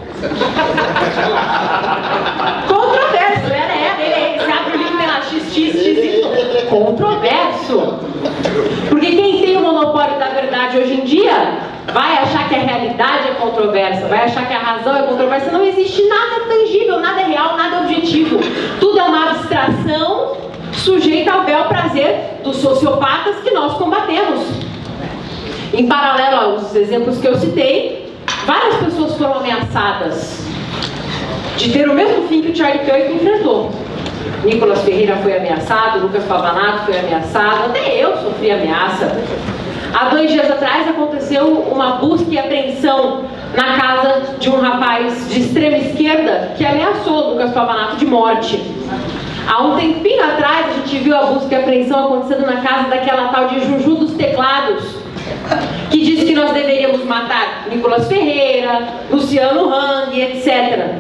Controverso, ela é ela, ele é ele. Você abre o livro e tem lá XXX. Controverso. Porque quem tem o monopólio da verdade hoje em dia vai achar que a realidade é controversa, vai achar que a razão é controversa. Não existe nada tangível, nada real, nada objetivo. Tudo é uma abstração sujeita ao bel prazer dos sociopatas que nós combatemos. Em paralelo aos exemplos que eu citei, várias pessoas foram ameaçadas de ter o mesmo fim que o Charlie Kirk enfrentou. Nicolas Ferreira foi ameaçado, Lucas Pavanato foi ameaçado, até eu sofri ameaça. Há 2 dias atrás aconteceu uma busca e apreensão na casa de um rapaz de extrema esquerda que ameaçou Lucas Pavanato de morte. Há um tempinho atrás a gente viu a busca e apreensão acontecendo na casa daquela tal de Juju dos Teclados, que disse que nós deveríamos matar Nicolas Ferreira, Luciano Hang, etc.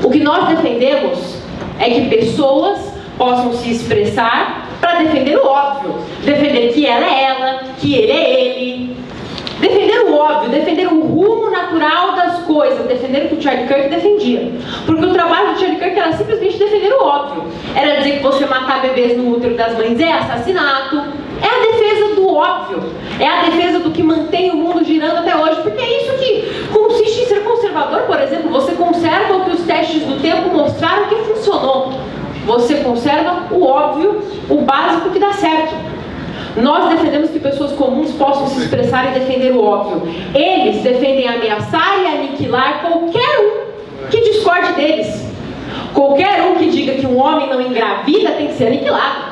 O que nós defendemos é que pessoas possam se expressar para defender o óbvio, defender que ela é ela, que ele é ele, defender o óbvio, defender o rumo natural das coisas, defender o que o Charlie Kirk defendia. Porque o trabalho do Charlie Kirk era simplesmente defender o óbvio. Era dizer que você matar bebês no útero das mães é assassinato. É a defesa do óbvio, é a defesa do que mantém o mundo girando até hoje, porque é isso que consiste em ser conservador. Por exemplo, você conserva o que os testes do tempo mostraram que funcionou. Você conserva o óbvio, o básico que dá certo. Nós defendemos que pessoas comuns possam se expressar e defender o óbvio. Eles defendem ameaçar e aniquilar qualquer um que discorde deles. Qualquer um que diga que um homem não engravida tem que ser aniquilado.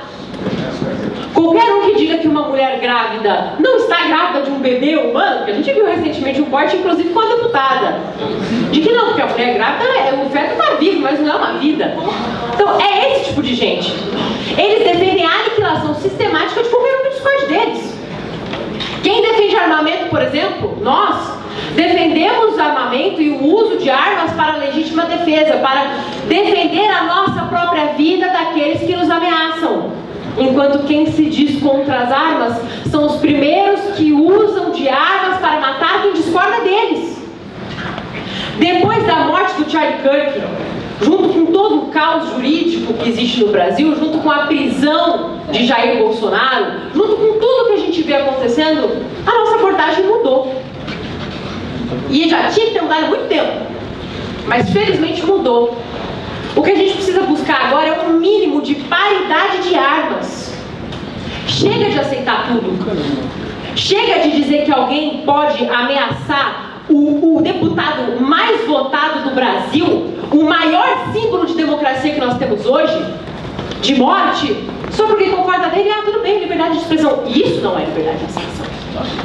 Qualquer um que diga que uma mulher grávida não está grávida de um bebê humano, que a gente viu recentemente um corte, inclusive com a deputada, de que não, porque a mulher grávida, o feto está vivo, mas não é uma vida. Então, é esse tipo de gente. Eles defendem a aniquilação sistemática de qualquer um que discorde deles. Quem defende armamento, por exemplo, nós defendemos armamento e o uso de armas para a legítima defesa, para defender a nossa própria vida daqueles que nos ameaçam. Enquanto quem se diz contra as armas são os primeiros que usam de armas para matar quem discorda deles. Depois da morte do Charlie Kirk, junto com todo o caos jurídico que existe no Brasil, junto com a prisão de Jair Bolsonaro, junto com tudo que a gente vê acontecendo, a nossa abordagem mudou. E já tinha que ter mudado há muito tempo, mas felizmente mudou. O que a gente precisa buscar agora é um mínimo de paridade de armas. Chega de aceitar tudo. Chega de dizer que alguém pode ameaçar o deputado mais votado do Brasil, o maior símbolo de democracia que nós temos hoje, de morte, só porque concorda dele. Ah, tudo bem, liberdade de expressão. Isso não é liberdade de expressão.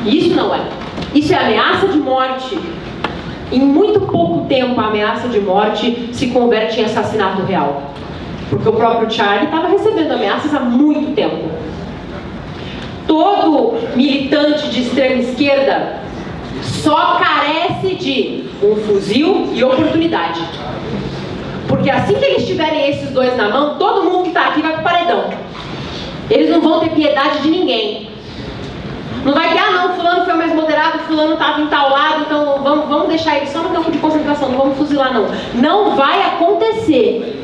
Isso não é. Isso é ameaça de morte. Em muito pouco tempo, a ameaça de morte se converte em assassinato real. Porque o próprio Charlie estava recebendo ameaças há muito tempo. Todo militante de extrema esquerda só carece de um fuzil e oportunidade. Porque assim que eles tiverem esses dois na mão, todo mundo que está aqui vai pro paredão. Eles não vão ter piedade de ninguém. Não vai ter, ah não, fulano foi mais moderado, fulano estava em tal lado, então vamos deixar ele só no campo de concentração, não vamos fuzilar não. Não vai acontecer.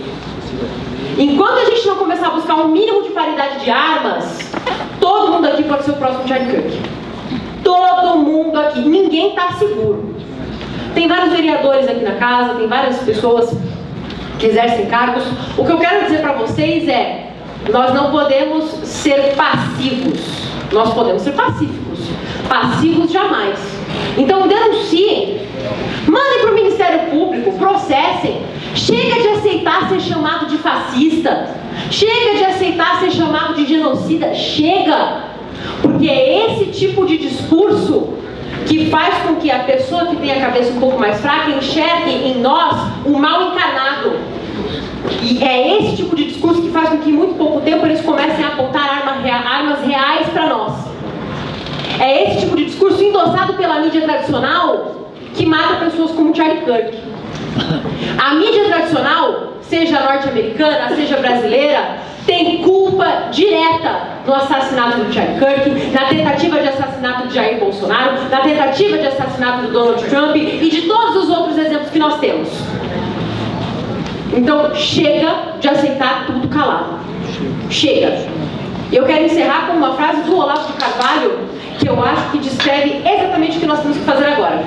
Enquanto a gente não começar a buscar um mínimo de paridade de armas, todo mundo aqui pode ser o próximo Charlie Kirk. Todo mundo aqui, ninguém está seguro. Tem vários vereadores aqui na casa, tem várias pessoas que exercem cargos. O que eu quero dizer para vocês é, nós não podemos ser passivos. Nós podemos ser pacíficos. Passivos jamais. Então denunciem. Mandem para o Ministério Público. Processem. Chega de aceitar ser chamado de fascista. Chega de aceitar ser chamado de genocida. Chega. Porque é esse tipo de discurso que faz com que a pessoa que tem a cabeça um pouco mais fraca enxergue em nós o mal encarnado. E é esse tipo de discurso que faz com que em muito pouco tempo eles comecem a apontar armas reais para nós. É esse tipo de discurso endossado pela mídia tradicional que mata pessoas como Charlie Kirk. A mídia tradicional seja norte-americana, seja brasileira, tem culpa direta no assassinato do Charlie Kirk, na tentativa de assassinato de Jair Bolsonaro, na tentativa de assassinato do Donald Trump e de todos os outros exemplos que nós temos. Então, chega de aceitar tudo calado. Chega. E eu quero encerrar com uma frase do Olavo de Carvalho, que eu acho que descreve exatamente o que nós temos que fazer agora.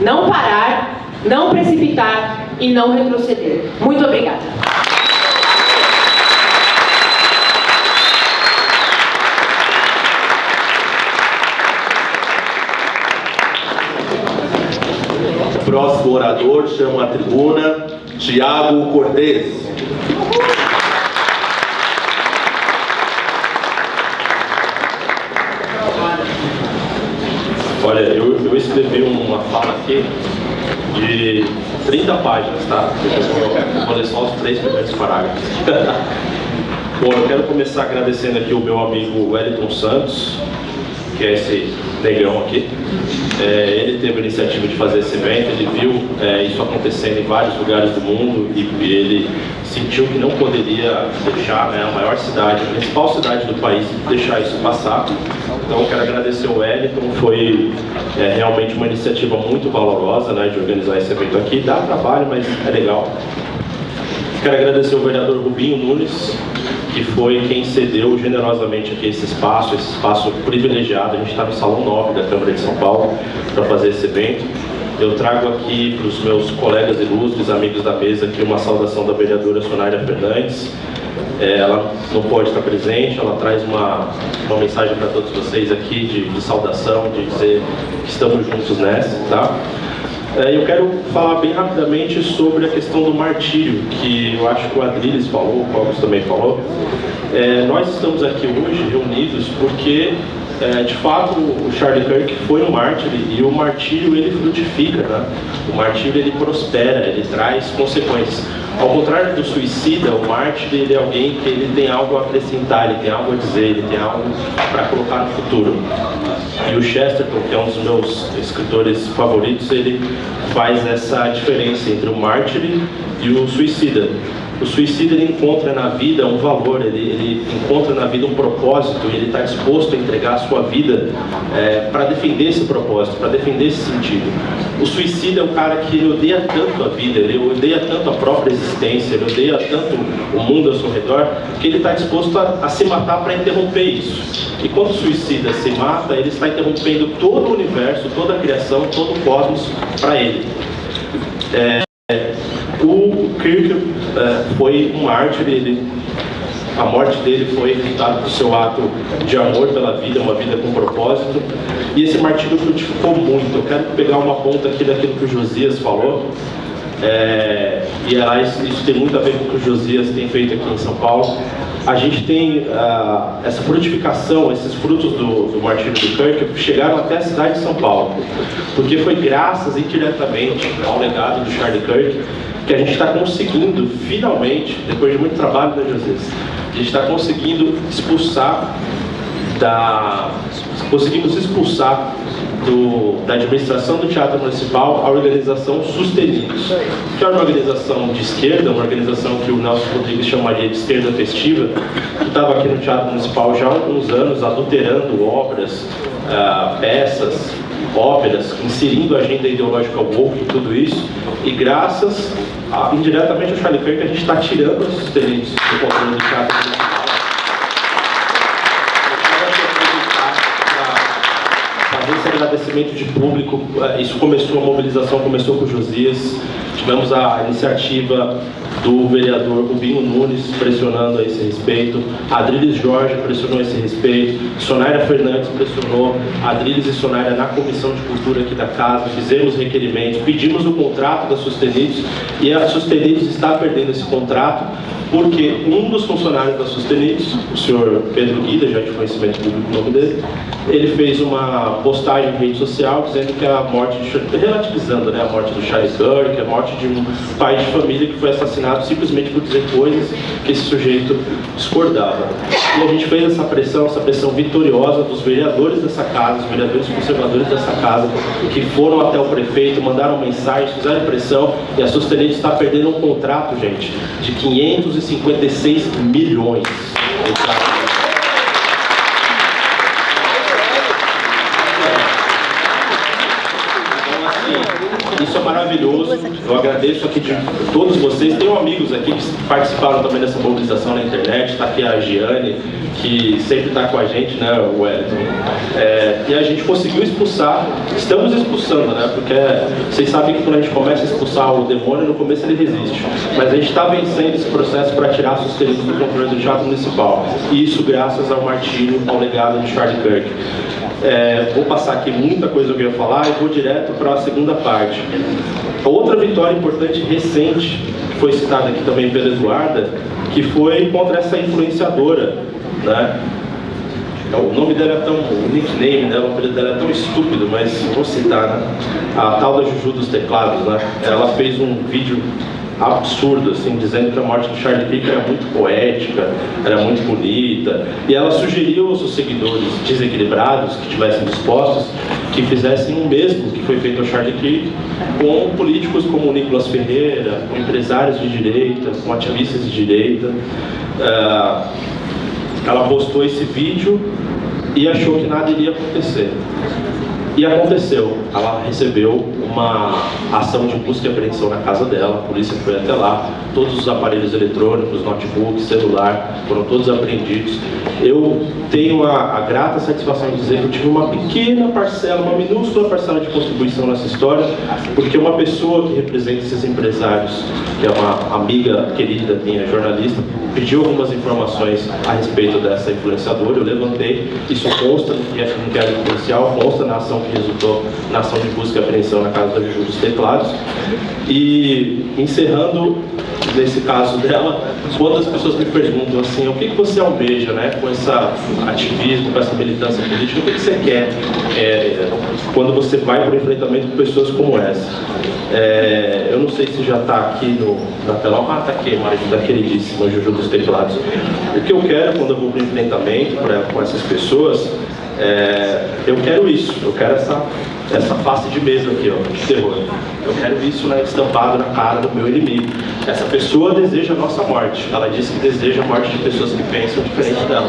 Não parar, não precipitar e não retroceder. Muito obrigada. O próximo orador chama a tribuna Tiago Cortez. Olha, eu escrevi uma fala aqui de 30 páginas, tá? Eu vou ler só os 3 primeiros parágrafos. Bom, eu quero começar agradecendo aqui o meu amigo Wellington Santos, que é esse negão aqui. Ele teve a iniciativa de fazer esse evento, ele viu isso acontecendo em vários lugares do mundo e ele sentiu que não poderia deixar a maior cidade, a principal cidade do país, deixar isso passar. Então eu quero agradecer o Wellington, foi realmente uma iniciativa muito valorosa, né, de organizar esse evento aqui. Dá trabalho, mas é legal. Quero agradecer o vereador Rubinho Nunes, que foi quem cedeu generosamente aqui esse espaço privilegiado. A gente está no Salão 9 da Câmara de São Paulo para fazer esse evento. Eu trago aqui para os meus colegas ilustres, amigos da mesa, aqui uma saudação da vereadora Sonaira Fernandes. Ela não pode estar presente, ela traz uma mensagem para todos vocês aqui de saudação, de dizer que estamos juntos nessa, tá? Eu quero falar bem rapidamente sobre a questão do martírio, que eu acho que o Adriles falou, o Cogos também falou. Nós estamos aqui hoje reunidos porque, de fato, o Charlie Kirk foi um mártir e o martírio ele frutifica, né? O martírio ele prospera, ele traz consequências. Ao contrário do suicida, o mártir ele é alguém que ele tem algo a acrescentar, ele tem algo a dizer, ele tem algo para colocar no futuro. E o Chesterton, que é um dos meus escritores favoritos, ele faz essa diferença entre o mártir e o suicida. O suicida ele encontra na vida um valor, ele encontra na vida um propósito, e ele está disposto a entregar a sua vida para defender esse propósito, para defender esse sentido. O suicida é o cara que ele odeia tanto a vida, ele odeia tanto a própria existência, ele odeia tanto o mundo ao seu redor, que ele está disposto a se matar para interromper isso. E quando o suicida se mata, ele está interrompendo todo o universo, toda a criação, todo o cosmos para ele. O Kirk foi um mártir, a morte dele foi resultado do seu ato de amor pela vida, uma vida com propósito, e esse martírio frutificou muito. Eu quero pegar uma ponta aqui daquilo que o Josias falou, e isso tem muito a ver com o que o Josias tem feito aqui em São Paulo. A gente tem essa frutificação, esses frutos do martírio do Kirk chegaram até a cidade de São Paulo, porque foi graças indiretamente ao legado do Charlie Kirk que a gente está conseguindo, finalmente, depois de muito trabalho, né, Josias? A gente está conseguindo conseguimos expulsar da administração do Teatro Municipal a organização Sustenidos, que é uma organização de esquerda, uma organização que o Nelson Rodrigues chamaria de esquerda festiva, que estava aqui no Teatro Municipal já há alguns anos, adulterando obras, peças, óperas, inserindo a agenda ideológica woke em tudo isso, e graças indiretamente ao Charlie Kirk a gente está tirando os Sustenidos do controle do Teatro Municipal. Esse agradecimento de público, a mobilização começou com o Josias, tivemos a iniciativa do vereador Rubinho Nunes pressionando a esse respeito, Adriles Jorge pressionou a esse respeito, Sonaira Fernandes pressionou, Adriles e Sonaira na Comissão de Cultura aqui da casa, fizemos requerimentos, pedimos o contrato da Sustenidos, e a Sustenidos está perdendo esse contrato, porque um dos funcionários da Sustenidos, o senhor Pedro Guida, já de conhecimento público o nome dele, ele fez uma postagem em rede social dizendo que a morte, relativizando, né, a morte do Charlie Kirk, a morte de um pai de família que foi assassinado simplesmente por dizer coisas que esse sujeito discordava. E a gente fez essa pressão vitoriosa dos vereadores dessa casa, os vereadores conservadores dessa casa, que foram até o prefeito, mandaram mensagens, fizeram pressão, e a Sustenidos está perdendo um contrato, gente, de 556 milhões. Isso é maravilhoso, eu agradeço aqui de todos vocês. Tenho amigos aqui que participaram também dessa mobilização na internet, está aqui a Giane, que sempre está com a gente, né, o Wellington. E a gente conseguiu expulsar, estamos expulsando, né, porque vocês sabem que quando a gente começa a expulsar o demônio, no começo ele resiste. Mas a gente está vencendo esse processo para tirar a Sustenidos do controle do Teatro Municipal. E isso graças ao martírio, ao legado de Charlie Kirk. Vou passar aqui muita coisa que eu ia falar e vou direto para a segunda parte. Outra vitória importante recente, que foi citada aqui também pela Eduarda, que foi contra essa influenciadora, né? O nome dela é tão, o nickname dela, o apelido dela é tão estúpido, mas vou citar, né? A tal da Juju dos teclados, né? Ela fez um vídeo absurdo, assim, dizendo que a morte do Charlie Kirk era muito poética, era muito bonita, e ela sugeriu aos seus seguidores desequilibrados, que estivessem dispostos, que fizessem o mesmo que foi feito ao Charlie Kirk, com políticos como o Nicolas Ferreira, com empresários de direita, com ativistas de direita. Ela postou esse vídeo e achou que nada iria acontecer. E aconteceu, ela recebeu uma ação de busca e apreensão na casa dela, a polícia foi até lá, todos os aparelhos eletrônicos, notebook, celular, foram todos apreendidos. Eu tenho a grata satisfação de dizer que eu tive uma pequena parcela, uma minúscula parcela de contribuição nessa história, porque uma pessoa que representa esses empresários, que é uma amiga querida minha, jornalista, pediu algumas informações a respeito dessa influenciadora, eu levantei, isso consta no inquérito policial, consta na ação que resultou na ação de busca e apreensão na casa da Juju dos teclados. E encerrando nesse caso dela, quando as pessoas me perguntam assim, o que você almeja, né, com esse ativismo, com essa militância política, o que você quer quando você vai para o enfrentamento com pessoas como essa? Eu não sei se já está aqui na tela, está aqui, mas da queridíssima Juju dos teclados. O que eu quero quando eu vou para o enfrentamento com essas pessoas, eu quero isso, eu quero essa face de mesa aqui, ó, de terror. Eu quero isso, né, estampado na cara do meu inimigo. Essa pessoa deseja a nossa morte. Ela disse que deseja a morte de pessoas que pensam diferente dela.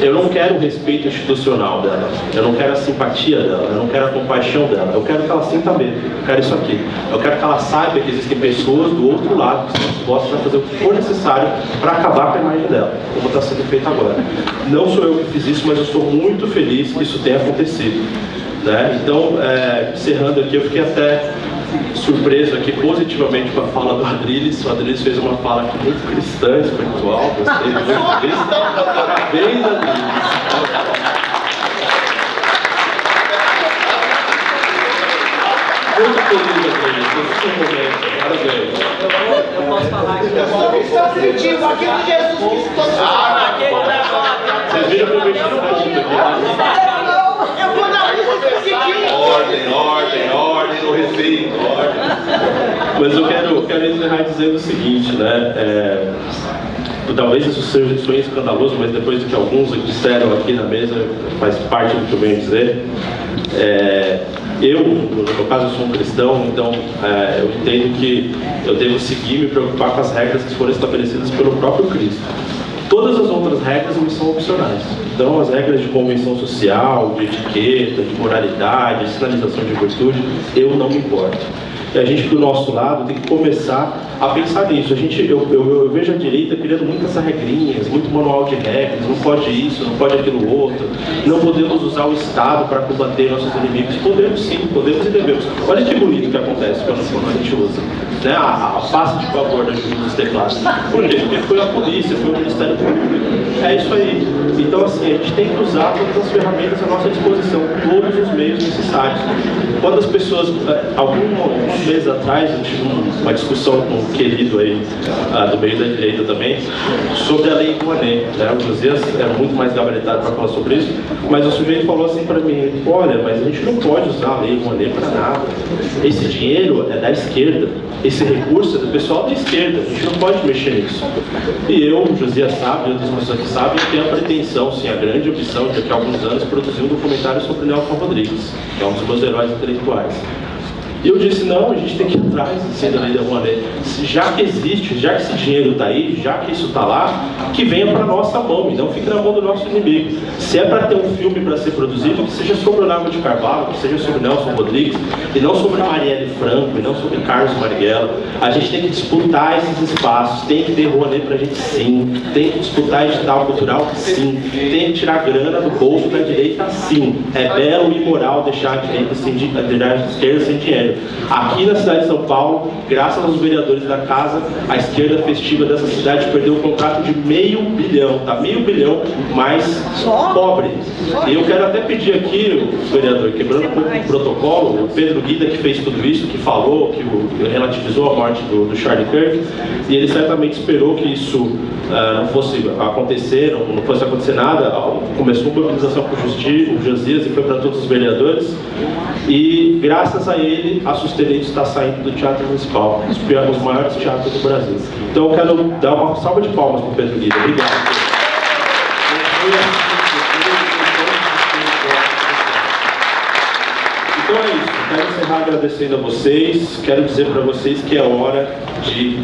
Eu não quero o respeito institucional dela. Eu não quero a simpatia dela. Eu não quero a compaixão dela. Eu quero que ela sinta medo. Eu quero isso aqui. Eu quero que ela saiba que existem pessoas do outro lado que estão dispostas a fazer o que for necessário para acabar com a imagem dela, como está sendo feito agora. Não sou eu que fiz isso, mas eu sou muito feliz que isso tenha acontecido. Né? Então, encerrando aqui, eu fiquei até surpreso aqui positivamente com a fala do Adriles. O Adriles fez uma fala aqui muito cristã, espiritual, gostei muito disso. Parabéns, Adriles. Muito feliz, Adriles, nesse momento. Parabéns. Eu posso falar aqui. Eu sensitivo, aqui no Jesus Cristo. Vocês viram que eu vejo aqui. Eu vou dar isso sensitivo. Ordem, no respeito, ordem. Mas eu quero encerrar dizendo o seguinte, né? Talvez isso seja escandaloso, mas depois do que alguns disseram aqui na mesa, faz parte do que eu venho dizer. Eu, no meu caso, eu sou um cristão, então eu entendo que eu devo seguir e me preocupar com as regras que foram estabelecidas pelo próprio Cristo. Todas as outras regras me são opcionais. Então, as regras de convenção social, de etiqueta, de moralidade, de sinalização de virtude, eu não me importo. E a gente, do nosso lado, tem que começar a pensar nisso. Eu vejo a direita criando muitas regrinhas, muito manual de regras, não pode isso, não pode aquilo outro, não podemos usar o Estado para combater nossos inimigos. Podemos sim, podemos e devemos. Olha que bonito que acontece quando a gente usa, né, a face de favor da Juju dos teclados. Por quê? Porque foi a polícia, foi o Ministério Público. É isso aí. Então, assim, a gente tem que usar todas as ferramentas à nossa disposição, todos os meios necessários. Quando as pessoas, alguns meses atrás, eu tive uma discussão com um querido aí, do meio da direita também, sobre a lei Rouanet, né? O Josias é muito mais gabaritado para falar sobre isso, mas o sujeito falou assim para mim: olha, mas a gente não pode usar a lei Rouanet para nada. Esse dinheiro é da esquerda, esse recurso é do pessoal da esquerda, a gente não pode mexer nisso. E eu, o Josias sabe, outras pessoas que sabem, tenho a pretensão, sim, a grande ambição de daqui a alguns anos produzir um documentário sobre Nelson Rodrigues, que é um dos meus heróis intelectuais. E eu disse: não, a gente tem que ir atrás da lei da Rouanet. Já que existe, já que esse dinheiro está aí, já que isso está lá, que venha para a nossa mão e não fique na mão do nosso inimigo. Se é para ter um filme para ser produzido, que seja sobre Olavo de Carvalho, que seja sobre Nelson Rodrigues, e não sobre Marielle Franco, e não sobre Carlos Marighella. A gente tem que disputar esses espaços, tem que ter Rouanet para a gente, sim. Tem que disputar edital cultural, sim. Tem que tirar grana do bolso da direita, sim. É belo e imoral deixar a direita sem deixar a esquerda sem dinheiro. Aqui na cidade de São Paulo, graças aos vereadores da casa, a esquerda festiva dessa cidade perdeu um contrato de R$500 milhão, tá? R$500 milhão mais pobre. E eu quero até pedir aqui, o vereador, quebrando um pouco o protocolo, o Pedro Guida, que fez tudo isso, que falou, que relativizou a morte do Charlie Kirk, e ele certamente esperou que isso não fosse acontecer, não fosse acontecer nada. Começou uma mobilização com o Josias e foi para todos os vereadores, e graças a ele a Sustenente está saindo do Teatro Municipal, os maiores teatros do Brasil. Então eu quero dar uma salva de palmas para o Pedro Guida. Obrigado. Então é isso, quero encerrar agradecendo a vocês, quero dizer para vocês que é hora de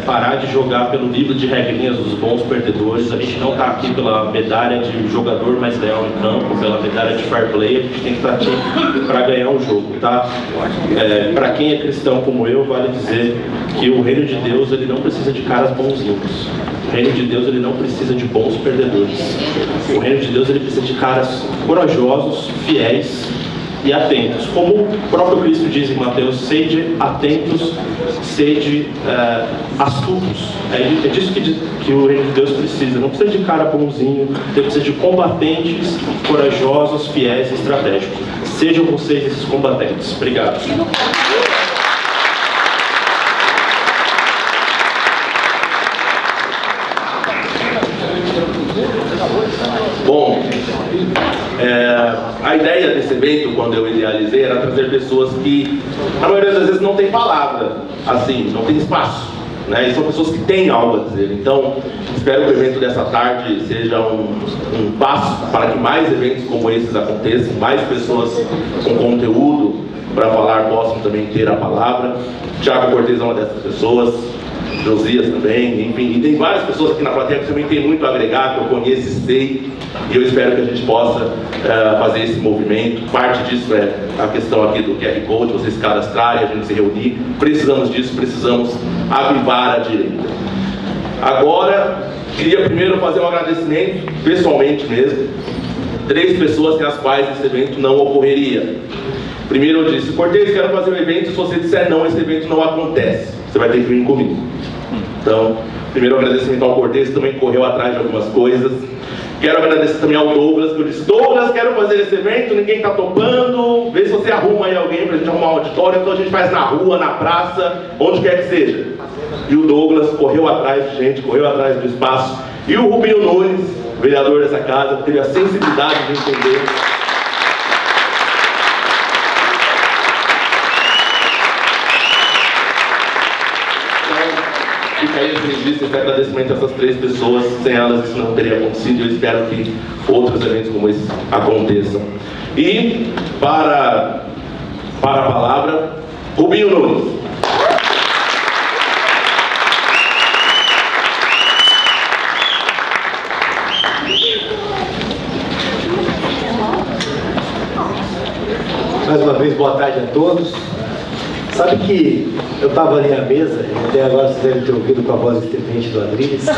parar de jogar pelo livro de regrinhas dos bons perdedores. A gente não está aqui pela medalha de jogador mais leal em campo, pela medalha de fair play, a gente tem que estar aqui para ganhar o jogo, tá? Para quem é cristão como eu, vale dizer que o reino de Deus ele não precisa de caras bonzinhos. O reino de Deus ele não precisa de bons perdedores. O reino de Deus ele precisa de caras corajosos, fiéis e atentos. Como o próprio Cristo diz em Mateus: sede atentos, sede astutos. É disso que o reino de Deus precisa. Não precisa de cara bonzinho, precisa de combatentes, corajosos, fiéis e estratégicos. Sejam vocês esses combatentes. Obrigado. Bom, a ideia desse evento, quando eu idealizei, era trazer pessoas que, na maioria das vezes, não tem palavra, assim, não tem espaço, né? E são pessoas que têm algo a dizer. Então, espero que o evento dessa tarde seja um passo para que mais eventos como esses aconteçam, mais pessoas com conteúdo para falar possam também ter a palavra. Thiago Cortez é uma dessas pessoas, Josias também, enfim, e tem várias pessoas aqui na plateia que também tem muito a agregar, que eu conheço e sei, e eu espero que a gente possa fazer esse movimento. Parte disso é a questão aqui do QR Code, vocês cadastrarem, a gente se reunir. Precisamos disso, precisamos avivar a direita. Agora, queria primeiro fazer um agradecimento, pessoalmente mesmo, 3 pessoas sem as quais esse evento não ocorreria. Primeiro eu disse: Cortez, quero fazer um evento, se você disser não, esse evento não acontece. Você vai ter que vir comigo. Então, primeiro agradecimento ao Cortez, que também correu atrás de algumas coisas. Quero agradecer também ao Douglas, que eu disse: Douglas, quero fazer esse evento, ninguém está topando, vê se você arruma aí alguém para a gente arrumar um auditório, então a gente faz na rua, na praça, onde quer que seja. E o Douglas correu atrás de gente, correu atrás do espaço. E o Rubinho Nunes, vereador dessa casa, teve a sensibilidade de entender. Fica aí esse registro, esse agradecimento a essas 3 pessoas. Sem elas isso não teria acontecido. Eu espero que outros eventos como esse aconteçam. E para a palavra, Rubinho Nunes. Mais uma vez, boa tarde a todos. Sabe que eu estava ali à mesa, e até agora vocês devem ter ouvido com a voz estridente do Adriles,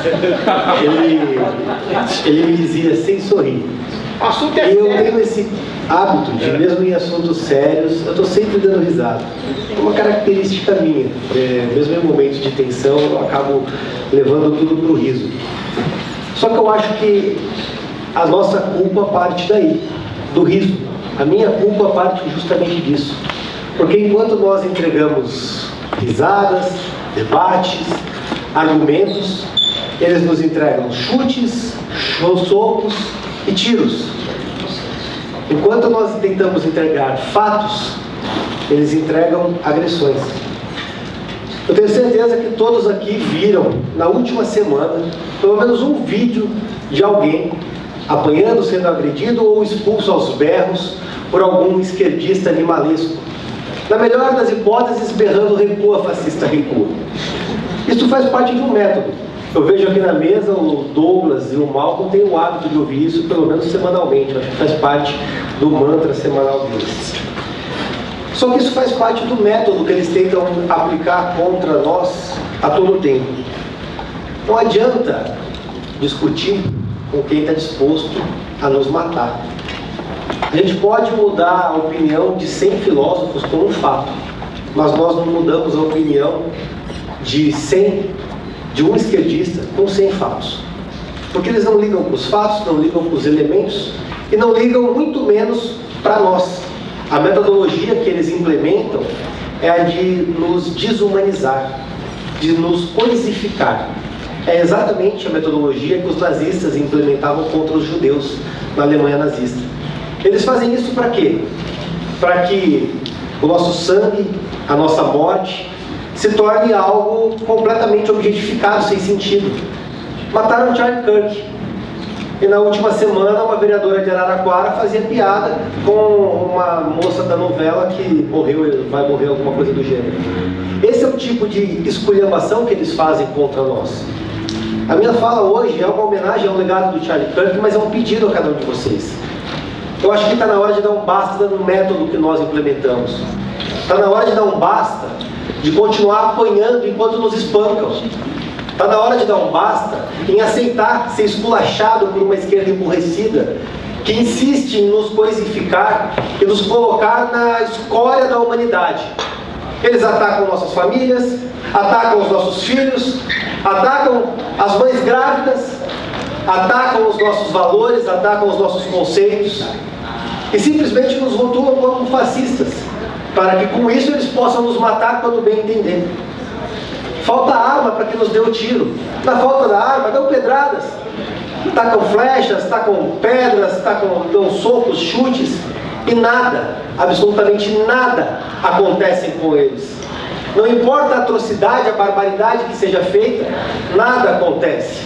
ele me dizia sem sorrir. O assunto é e eu sério. tenho esse hábito de, mesmo em assuntos sérios, eu estou sempre dando risada. É uma característica minha. Mesmo em momentos de tensão, eu acabo levando tudo para o riso. Só que eu acho que a nossa culpa parte daí, do riso. A minha culpa parte justamente disso. Porque enquanto nós entregamos risadas, debates, argumentos, eles nos entregam chutes, socos e tiros. Enquanto nós tentamos entregar fatos, eles entregam agressões. Eu tenho certeza que todos aqui viram, na última semana, pelo menos um vídeo de alguém apanhando, sendo agredido ou expulso aos berros por algum esquerdista animalesco. Na melhor das hipóteses, berrando recua, fascista, recua. Isso faz parte de um método. Eu vejo aqui na mesa o Douglas e o Malcolm têm o hábito de ouvir isso pelo menos semanalmente. Eu acho que faz parte do mantra semanal deles. Só que isso faz parte do método que eles tentam aplicar contra nós a todo tempo. Não adianta discutir com quem está disposto a nos matar. A gente pode mudar a opinião de 100 filósofos com um fato, mas nós não mudamos a opinião de um esquerdista com 100 fatos. Porque eles não ligam para os fatos, não ligam para os elementos e não ligam muito menos para nós. A metodologia que eles implementam é a de nos desumanizar, de nos coisificar. É exatamente a metodologia que os nazistas implementavam contra os judeus na Alemanha nazista. Eles fazem isso para quê? Para que o nosso sangue, a nossa morte, se torne algo completamente objetificado, sem sentido. Mataram Charlie Kirk. E na última semana, uma vereadora de Araraquara fazia piada com uma moça da novela que morreu, vai morrer, alguma coisa do gênero. Esse é o tipo de esculhambação que eles fazem contra nós. A minha fala hoje é uma homenagem ao legado do Charlie Kirk, mas é um pedido a cada um de vocês. Eu acho que está na hora de dar um basta no método que nós implementamos. Está na hora de dar um basta de continuar apanhando enquanto nos espancam. Está na hora de dar um basta em aceitar ser esculachado por uma esquerda emburrecida que insiste em nos coisificar e nos colocar na escória da humanidade. Eles atacam nossas famílias, atacam os nossos filhos, atacam as mães grávidas, atacam os nossos valores, atacam os nossos conceitos e simplesmente nos rotulam como fascistas, para que com isso eles possam nos matar quando bem entender. Falta arma para que nos dê o tiro. Na falta da arma, dão pedradas. Tacam flechas, tacam pedras, dão socos, chutes. E nada, absolutamente nada, acontece com eles. Não importa a atrocidade, a barbaridade que seja feita, nada acontece.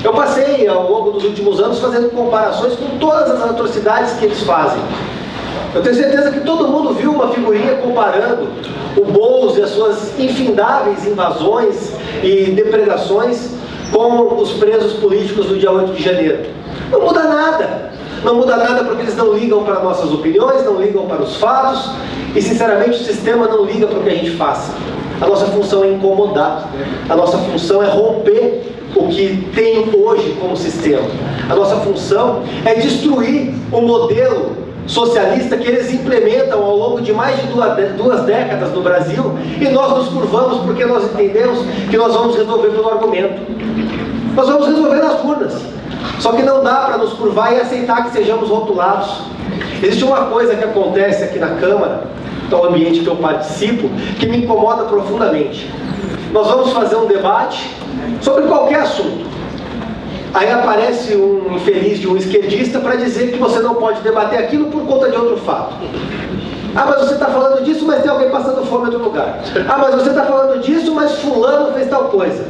Eu passei ao longo dos últimos anos fazendo comparações com todas as atrocidades que eles fazem. Eu tenho certeza que todo mundo viu uma figurinha comparando o Boulos e as suas infindáveis invasões e depredações com os presos políticos do dia 8 de janeiro. Não muda nada. Não muda nada porque eles não ligam para nossas opiniões, não ligam para os fatos e, sinceramente, o sistema não liga para o que a gente faça. A nossa função é incomodar. A nossa função é romper o que tem hoje como sistema. A nossa função é destruir o modelo socialista que eles implementam ao longo de mais de duas décadas no Brasil, e nós nos curvamos porque nós entendemos que nós vamos resolver pelo argumento. Nós vamos resolver nas urnas. Só que não dá para nos curvar e aceitar que sejamos rotulados. Existe uma coisa que acontece aqui na Câmara, que é o ambiente que eu participo, que me incomoda profundamente. Nós vamos fazer um debate sobre qualquer assunto. Aí aparece um infeliz de um esquerdista para dizer que você não pode debater aquilo por conta de outro fato. Ah, mas você está falando disso, mas tem alguém passando fome em outro lugar. Ah, mas você está falando disso, mas fulano fez tal coisa.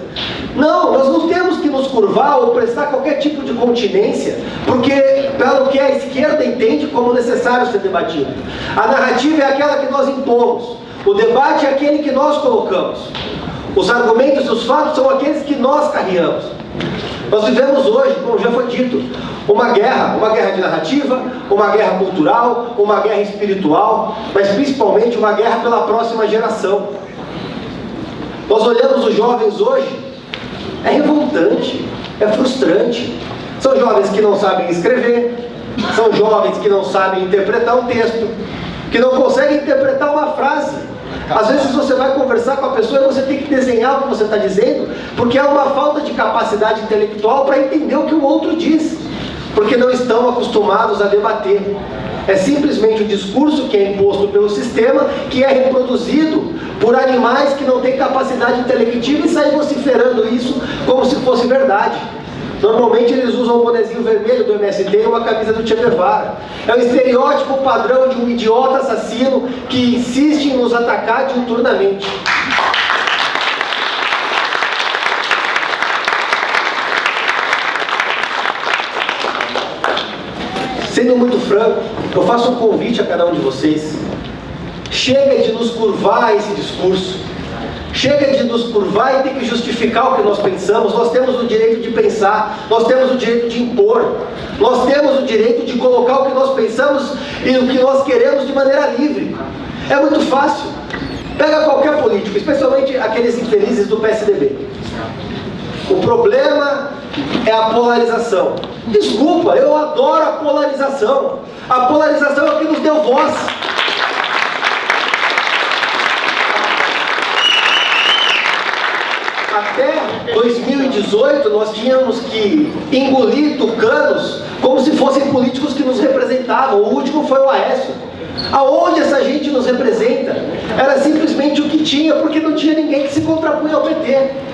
Não, nós não temos que nos curvar ou prestar qualquer tipo de continência, porque pelo que a esquerda entende como necessário ser debatido. A narrativa é aquela que nós impomos. O debate é aquele que nós colocamos. Os argumentos e os fatos são aqueles que nós carregamos. Nós vivemos hoje, como já foi dito, uma guerra de narrativa, uma guerra cultural, uma guerra espiritual, mas principalmente uma guerra pela próxima geração. Nós olhamos os jovens hoje, é revoltante, é frustrante. São jovens que não sabem escrever, são jovens que não sabem interpretar um texto, que não conseguem interpretar uma frase. Às vezes você vai conversar com a pessoa e você tem que desenhar o que você está dizendo, porque há uma falta de capacidade intelectual para entender o que o outro diz. porque não estão acostumados a debater. É simplesmente o discurso que é imposto pelo sistema, que é reproduzido por animais que não têm capacidade intelectiva e saem vociferando isso como se fosse verdade. Normalmente eles usam um bonezinho vermelho do MST e uma camisa do Che Guevara. É o estereótipo padrão de um idiota assassino que insiste em nos atacar diuturnamente. Sendo muito franco, eu faço um convite a cada um de vocês. Chega de nos curvar a esse discurso. Chega de nos curvar e ter que justificar o que nós pensamos. Nós temos o direito de pensar, nós temos o direito de impor, nós temos o direito de colocar o que nós pensamos e o que nós queremos de maneira livre. É muito fácil. Pega qualquer político, especialmente aqueles infelizes do PSDB. O problema é a polarização. Desculpa, eu adoro a polarização. A polarização é o que nos deu voz. Até 2018 nós tínhamos que engolir tucanos como se fossem políticos que nos representavam. O último foi o Aécio. Aonde essa gente nos representa? Era simplesmente o que tinha, porque não tinha ninguém que se contrapunha ao PT.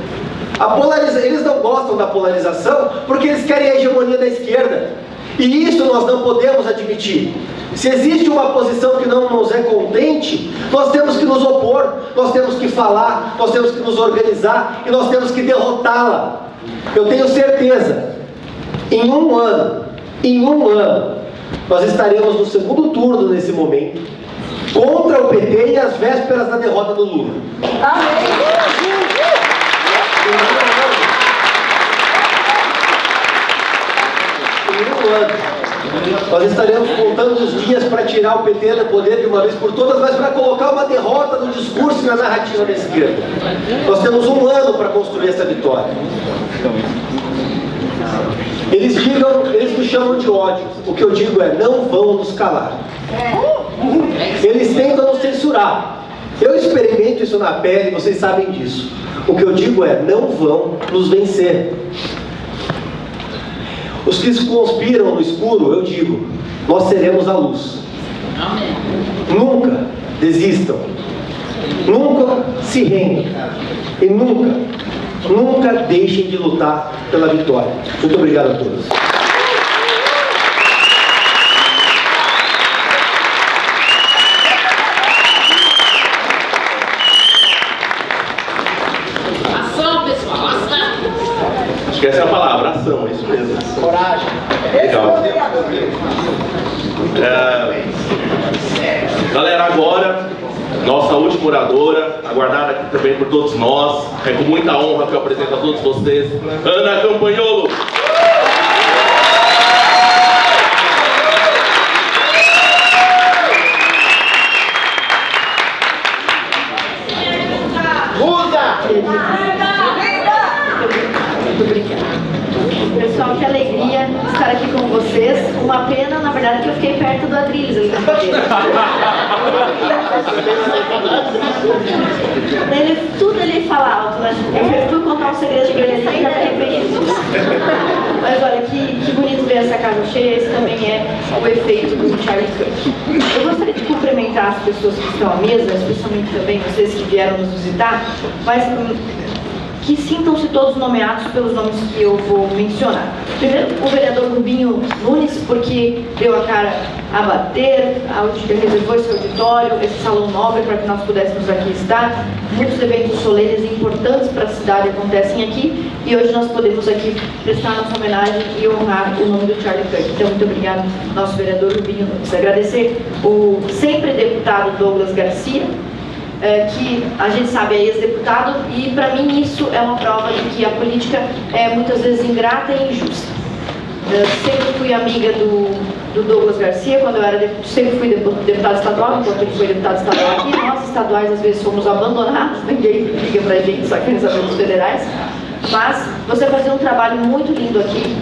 Eles não gostam da polarização porque eles querem a hegemonia da esquerda. E isso nós não podemos admitir. Se existe uma posição que não nos é contente, nós temos que nos opor, nós temos que falar, nós temos que nos organizar e nós temos que derrotá-la. Eu tenho certeza, em um ano, nós estaremos no segundo turno nesse momento, contra o PT e às vésperas da derrota do Lula. Nós estaremos contando os dias para tirar o PT do poder de uma vez por todas, mas para colocar uma derrota no discurso e na narrativa da esquerda. Nós temos um ano para construir essa vitória. Eles nos chamam de ódio. O que eu digo é, não vão nos calar. Eles tentam nos censurar. Eu experimento isso na pele, vocês sabem disso. O que eu digo é, não vão nos vencer. Os que se conspiram no escuro, eu digo, nós seremos a luz. Amém. Nunca desistam. Nunca se rendam. E nunca deixem de lutar pela vitória. Muito obrigado a todos. Ação, pessoal, ação. Acho que essa é a palavra, ação, é isso mesmo. Coragem. Legal. Galera, agora, nossa última oradora, aguardada aqui também por todos nós. É com muita honra que eu apresento a todos vocês, Ana Campanholo. Muito obrigada. Pessoal, que alegria estar aqui com vocês. Uma pena, na verdade, que eu fiquei perto do Adriles ali na cadeira. Tudo ele fala alto, né? Eu fui contar um segredo pra ele e já fiquei feliz. Mas olha, que bonito ver essa casa cheia. Esse também é o efeito do Charlie Kirk. Eu gostaria de cumprimentar as pessoas que estão à mesa, especialmente também vocês que vieram nos visitar, mas que sintam-se todos nomeados pelos nomes que eu vou mencionar. Primeiro, o vereador Rubinho Nunes, porque deu a cara a bater, reservou esse auditório, esse salão nobre para que nós pudéssemos aqui estar. Muitos eventos solenes importantes para a cidade acontecem aqui e hoje nós podemos aqui prestar nossa homenagem e honrar o nome do Charlie Kirk. Então, muito obrigado, nosso vereador Rubinho Nunes. Agradecer o sempre deputado Douglas Garcia, que a gente sabe é ex-deputado, e para mim isso é uma prova de que a política é muitas vezes ingrata e injusta. Sempre fui amiga do Douglas Garcia, quando eu era sempre fui deputado estadual, enquanto ele foi deputado estadual aqui. Nós estaduais às vezes fomos abandonados, ninguém liga pra gente, só querem saber dos federais. Mas você fazia um trabalho muito lindo aqui,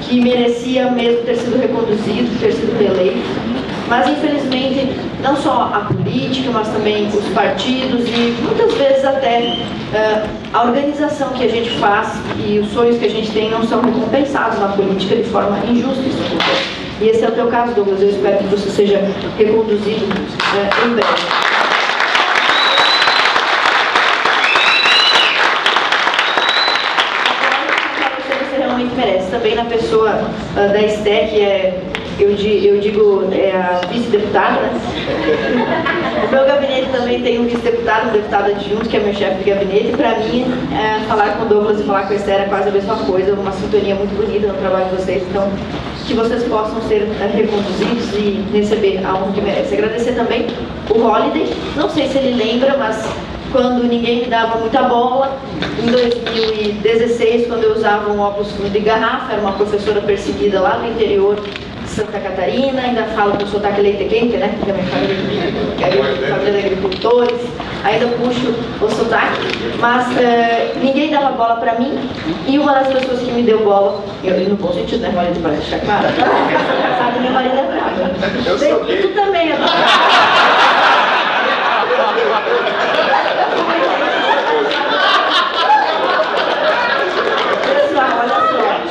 que merecia mesmo ter sido reconduzido, ter sido reeleito. Mas, infelizmente, não só a política, mas também os partidos e, muitas vezes, até a organização que a gente faz e os sonhos que a gente tem não são recompensados na política de forma injusta. E esse é o teu caso, Douglas. Eu espero que você seja reconduzido em breve. Merece. Também na pessoa da Esté, que é, eu digo, é a vice-deputada, né? O meu gabinete também tem um vice-deputado, um deputado adjunto, que é meu chefe de gabinete, e para mim, falar com o Douglas e falar com a Esté é quase a mesma coisa, uma sintonia muito bonita no trabalho de vocês, então que vocês possam ser reconduzidos e receber a honra que merece. Agradecer também o Holiday, não sei se ele lembra, mas quando ninguém me dava muita bola, em 2016, quando eu usava um óculos fundo de garrafa, era uma professora perseguida lá no interior de Santa Catarina, ainda falo com o sotaque leite quente, né, porque a minha família de agricultores, ainda puxo o sotaque, mas ninguém dava bola pra mim, e uma das pessoas que me deu bola, eu no bom sentido, né, marido, para deixar claro, sabe, meu marido é bravo. E tu também é bravo.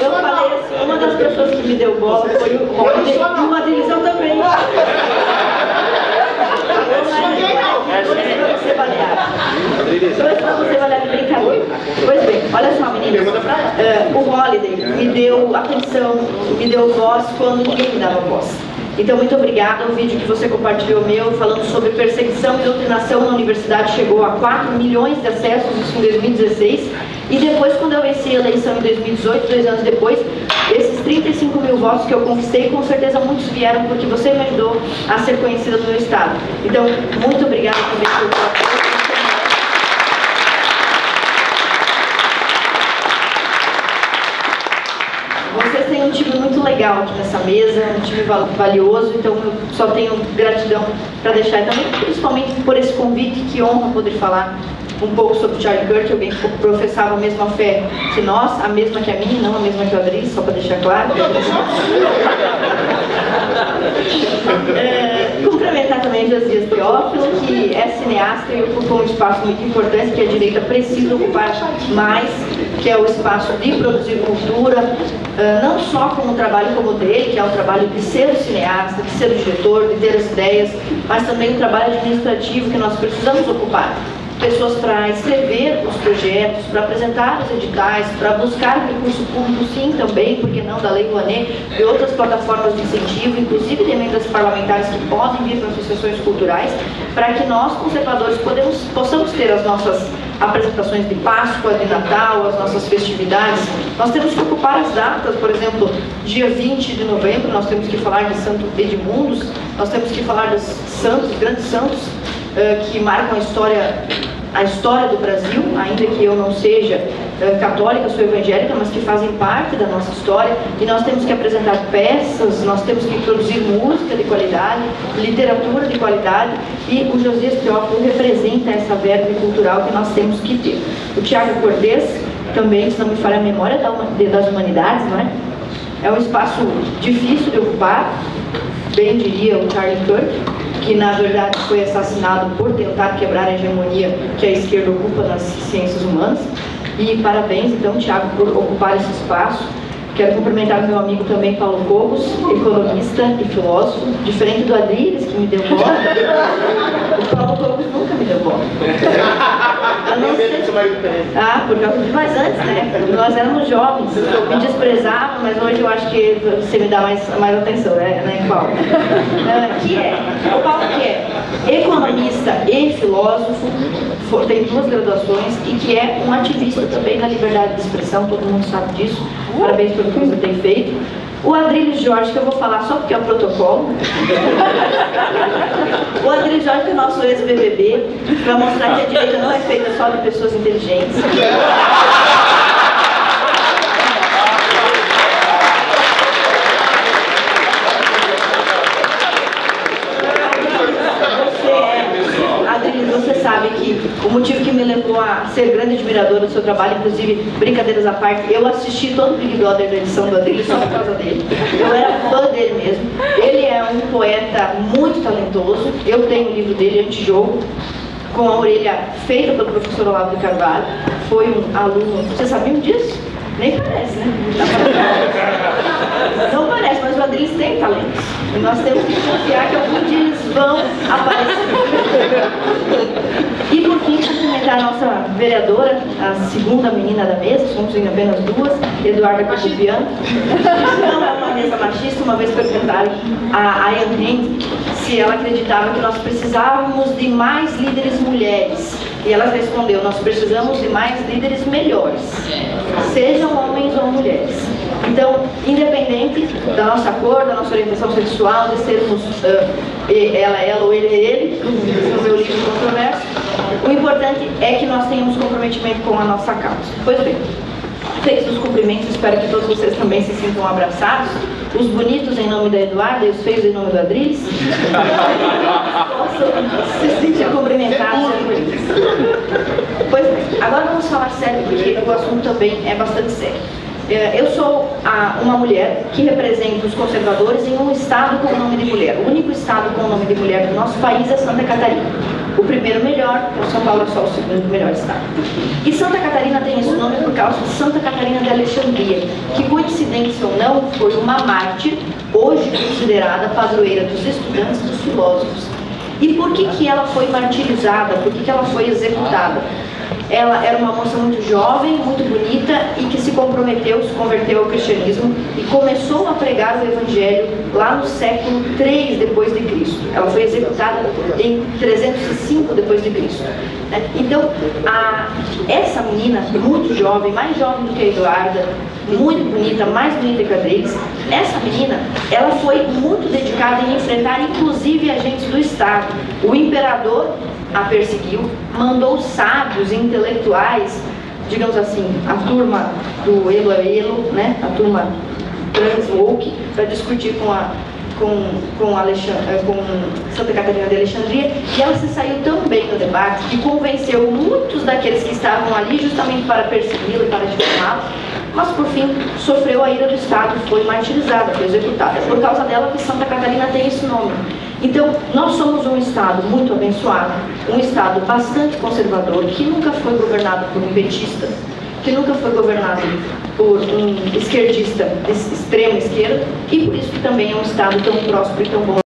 Eu falei assim, uma das pessoas que me deu bola foi o Holiday, e uma deles eu também. Dois pra você balear. Dois pra você balear de brincadeira. Pois bem, olha só, meninas. O Holiday me deu atenção, me deu voz quando ninguém me dava voz. Então, muito obrigada. O vídeo que você compartilhou meu, falando sobre perseguição e doutrinação na universidade, chegou a 4 milhões de acessos, isso em 2016. E depois, quando eu venci a eleição em 2018, 2 anos depois, esses 35 mil votos que eu conquistei, com certeza muitos vieram porque você me ajudou a ser conhecida no meu estado. Então, muito obrigada também pelo seu apoio. Vocês têm um time muito legal aqui nessa mesa, um time valioso, então eu só tenho gratidão para deixar e também, principalmente por esse convite, que honra poder falar um pouco sobre Charlie Kirk, alguém que professava a mesma fé que nós, a mesma que a minha, não a mesma que o Adri, só para deixar claro. Cumprimentar também Josias Teófilo, que é cineasta e ocupou um espaço muito importante que a direita precisa ocupar mais, que é o espaço de produzir cultura, não só com um trabalho como o dele, que é o trabalho de ser o cineasta, de ser o diretor, de ter as ideias, mas também o trabalho administrativo que nós precisamos ocupar. Pessoas para escrever os projetos, para apresentar os editais, para buscar recurso público, sim, também, porque não, da Lei Rouanet, de outras plataformas de incentivo, inclusive de emendas parlamentares que podem vir para associações culturais, para que nós, conservadores, possamos ter as nossas apresentações de Páscoa, de Natal, as nossas festividades. Nós temos que ocupar as datas, por exemplo, dia 20 de novembro, nós temos que falar de Santo Edmundus, nós temos que falar dos santos, grandes santos, que marcam a história do Brasil, ainda que eu não seja católica, sou evangélica, mas que fazem parte da nossa história, e nós temos que apresentar peças, nós temos que produzir música de qualidade, literatura de qualidade, e o Josias Teófilo representa essa verve cultural que nós temos que ter. O Tiago Cortez, também, se não me falha a memória, das humanidades, não é? É um espaço difícil de ocupar, bem diria o Charlie Kirk, que na verdade foi assassinado por tentar quebrar a hegemonia que a esquerda ocupa nas ciências humanas. E parabéns então, Tiago, por ocupar esse espaço. Quero cumprimentar o meu amigo também, Paulo Cobos, economista e filósofo, diferente do Adriles, que me deu bola. O Paulo Cobos nunca me deu bola. Por causa de mais antes, né? Nós éramos jovens, me desprezava, mas hoje eu acho que você me dá mais atenção, né, Paulo? O Paulo que é economista e filósofo, tem 2 graduações e que é um ativista também da liberdade de expressão, todo mundo sabe disso. Parabéns pelo que você tem feito. O Adriles Jorge, que eu vou falar só porque é o protocolo. O Adriles Jorge, que é o nosso ex-BBB, para mostrar que a direita não é feita só de pessoas inteligentes. Adriles, você sabe que motivo que me levou a ser grande admiradora do seu trabalho, inclusive, brincadeiras à parte, eu assisti todo o Big Brother da edição do Adrilles só por causa dele. Eu era fã dele mesmo. Ele é um poeta muito talentoso. Eu tenho o livro dele, Antijogo, com a orelha feita pelo professor Olavo de Carvalho. Foi um aluno... Vocês sabiam disso? Nem parece, né? Não parece, mas o Adrilles tem talento. E nós temos que confiar que algum dia eles vão aparecer. E por fim, cumprimentar a nossa vereadora, a segunda menina da mesa, somos em apenas duas, Eduarda Cachopiano. Não é uma mesa machista, uma vez perguntaram a Ayan Rand se ela acreditava que nós precisávamos de mais líderes mulheres. E ela respondeu, nós precisamos de mais líderes melhores, sejam homens ou mulheres. Então, independente da nossa cor, da nossa orientação sexual, de sermos ela ou ele, no meu livro controverso, o importante é que nós tenhamos comprometimento com a nossa causa. Pois bem, feitos os cumprimentos, espero que todos vocês também se sintam abraçados. Os bonitos em nome da Eduarda e os feios em nome do Adrilles possam se sentir cumprimentados. Pois bem, agora vamos falar sério, porque o assunto também é bastante sério. Eu sou uma mulher que representa os conservadores em um estado com o nome de mulher. O único estado com o nome de mulher do nosso país é Santa Catarina. O primeiro melhor, o São Paulo é só o segundo melhor estado. E Santa Catarina tem esse nome por causa de Santa Catarina de Alexandria, que, coincidência ou não, foi uma mártir, hoje considerada padroeira dos estudantes e dos filósofos. E por que ela foi martirizada? Por que ela foi executada? Ela era uma moça muito jovem, muito bonita e que se converteu ao cristianismo e começou a pregar o evangelho lá no século 3 depois de Cristo. Ela foi executada em 305 depois de Cristo. Então, essa menina, muito jovem, mais jovem do que a Eduarda, muito bonita, mais bonita que a Adrilles, essa menina, ela foi muito dedicada em enfrentar inclusive agentes do Estado. O imperador a perseguiu, mandou sábios e intelectuais, digamos assim, a turma do Elo é Elo, né? A turma trans-woke, para discutir com Santa Catarina de Alexandria, e ela se saiu tão bem no debate que convenceu muitos daqueles que estavam ali justamente para persegui-la e para difamá-la, mas por fim sofreu a ira do Estado, foi martirizada, foi executada. É por causa dela que Santa Catarina tem esse nome. Então, nós somos um Estado muito abençoado, um Estado bastante conservador, que nunca foi governado por um petista, que nunca foi governado por um esquerdista de extrema esquerda, e por isso que também é um Estado tão próspero e tão bom.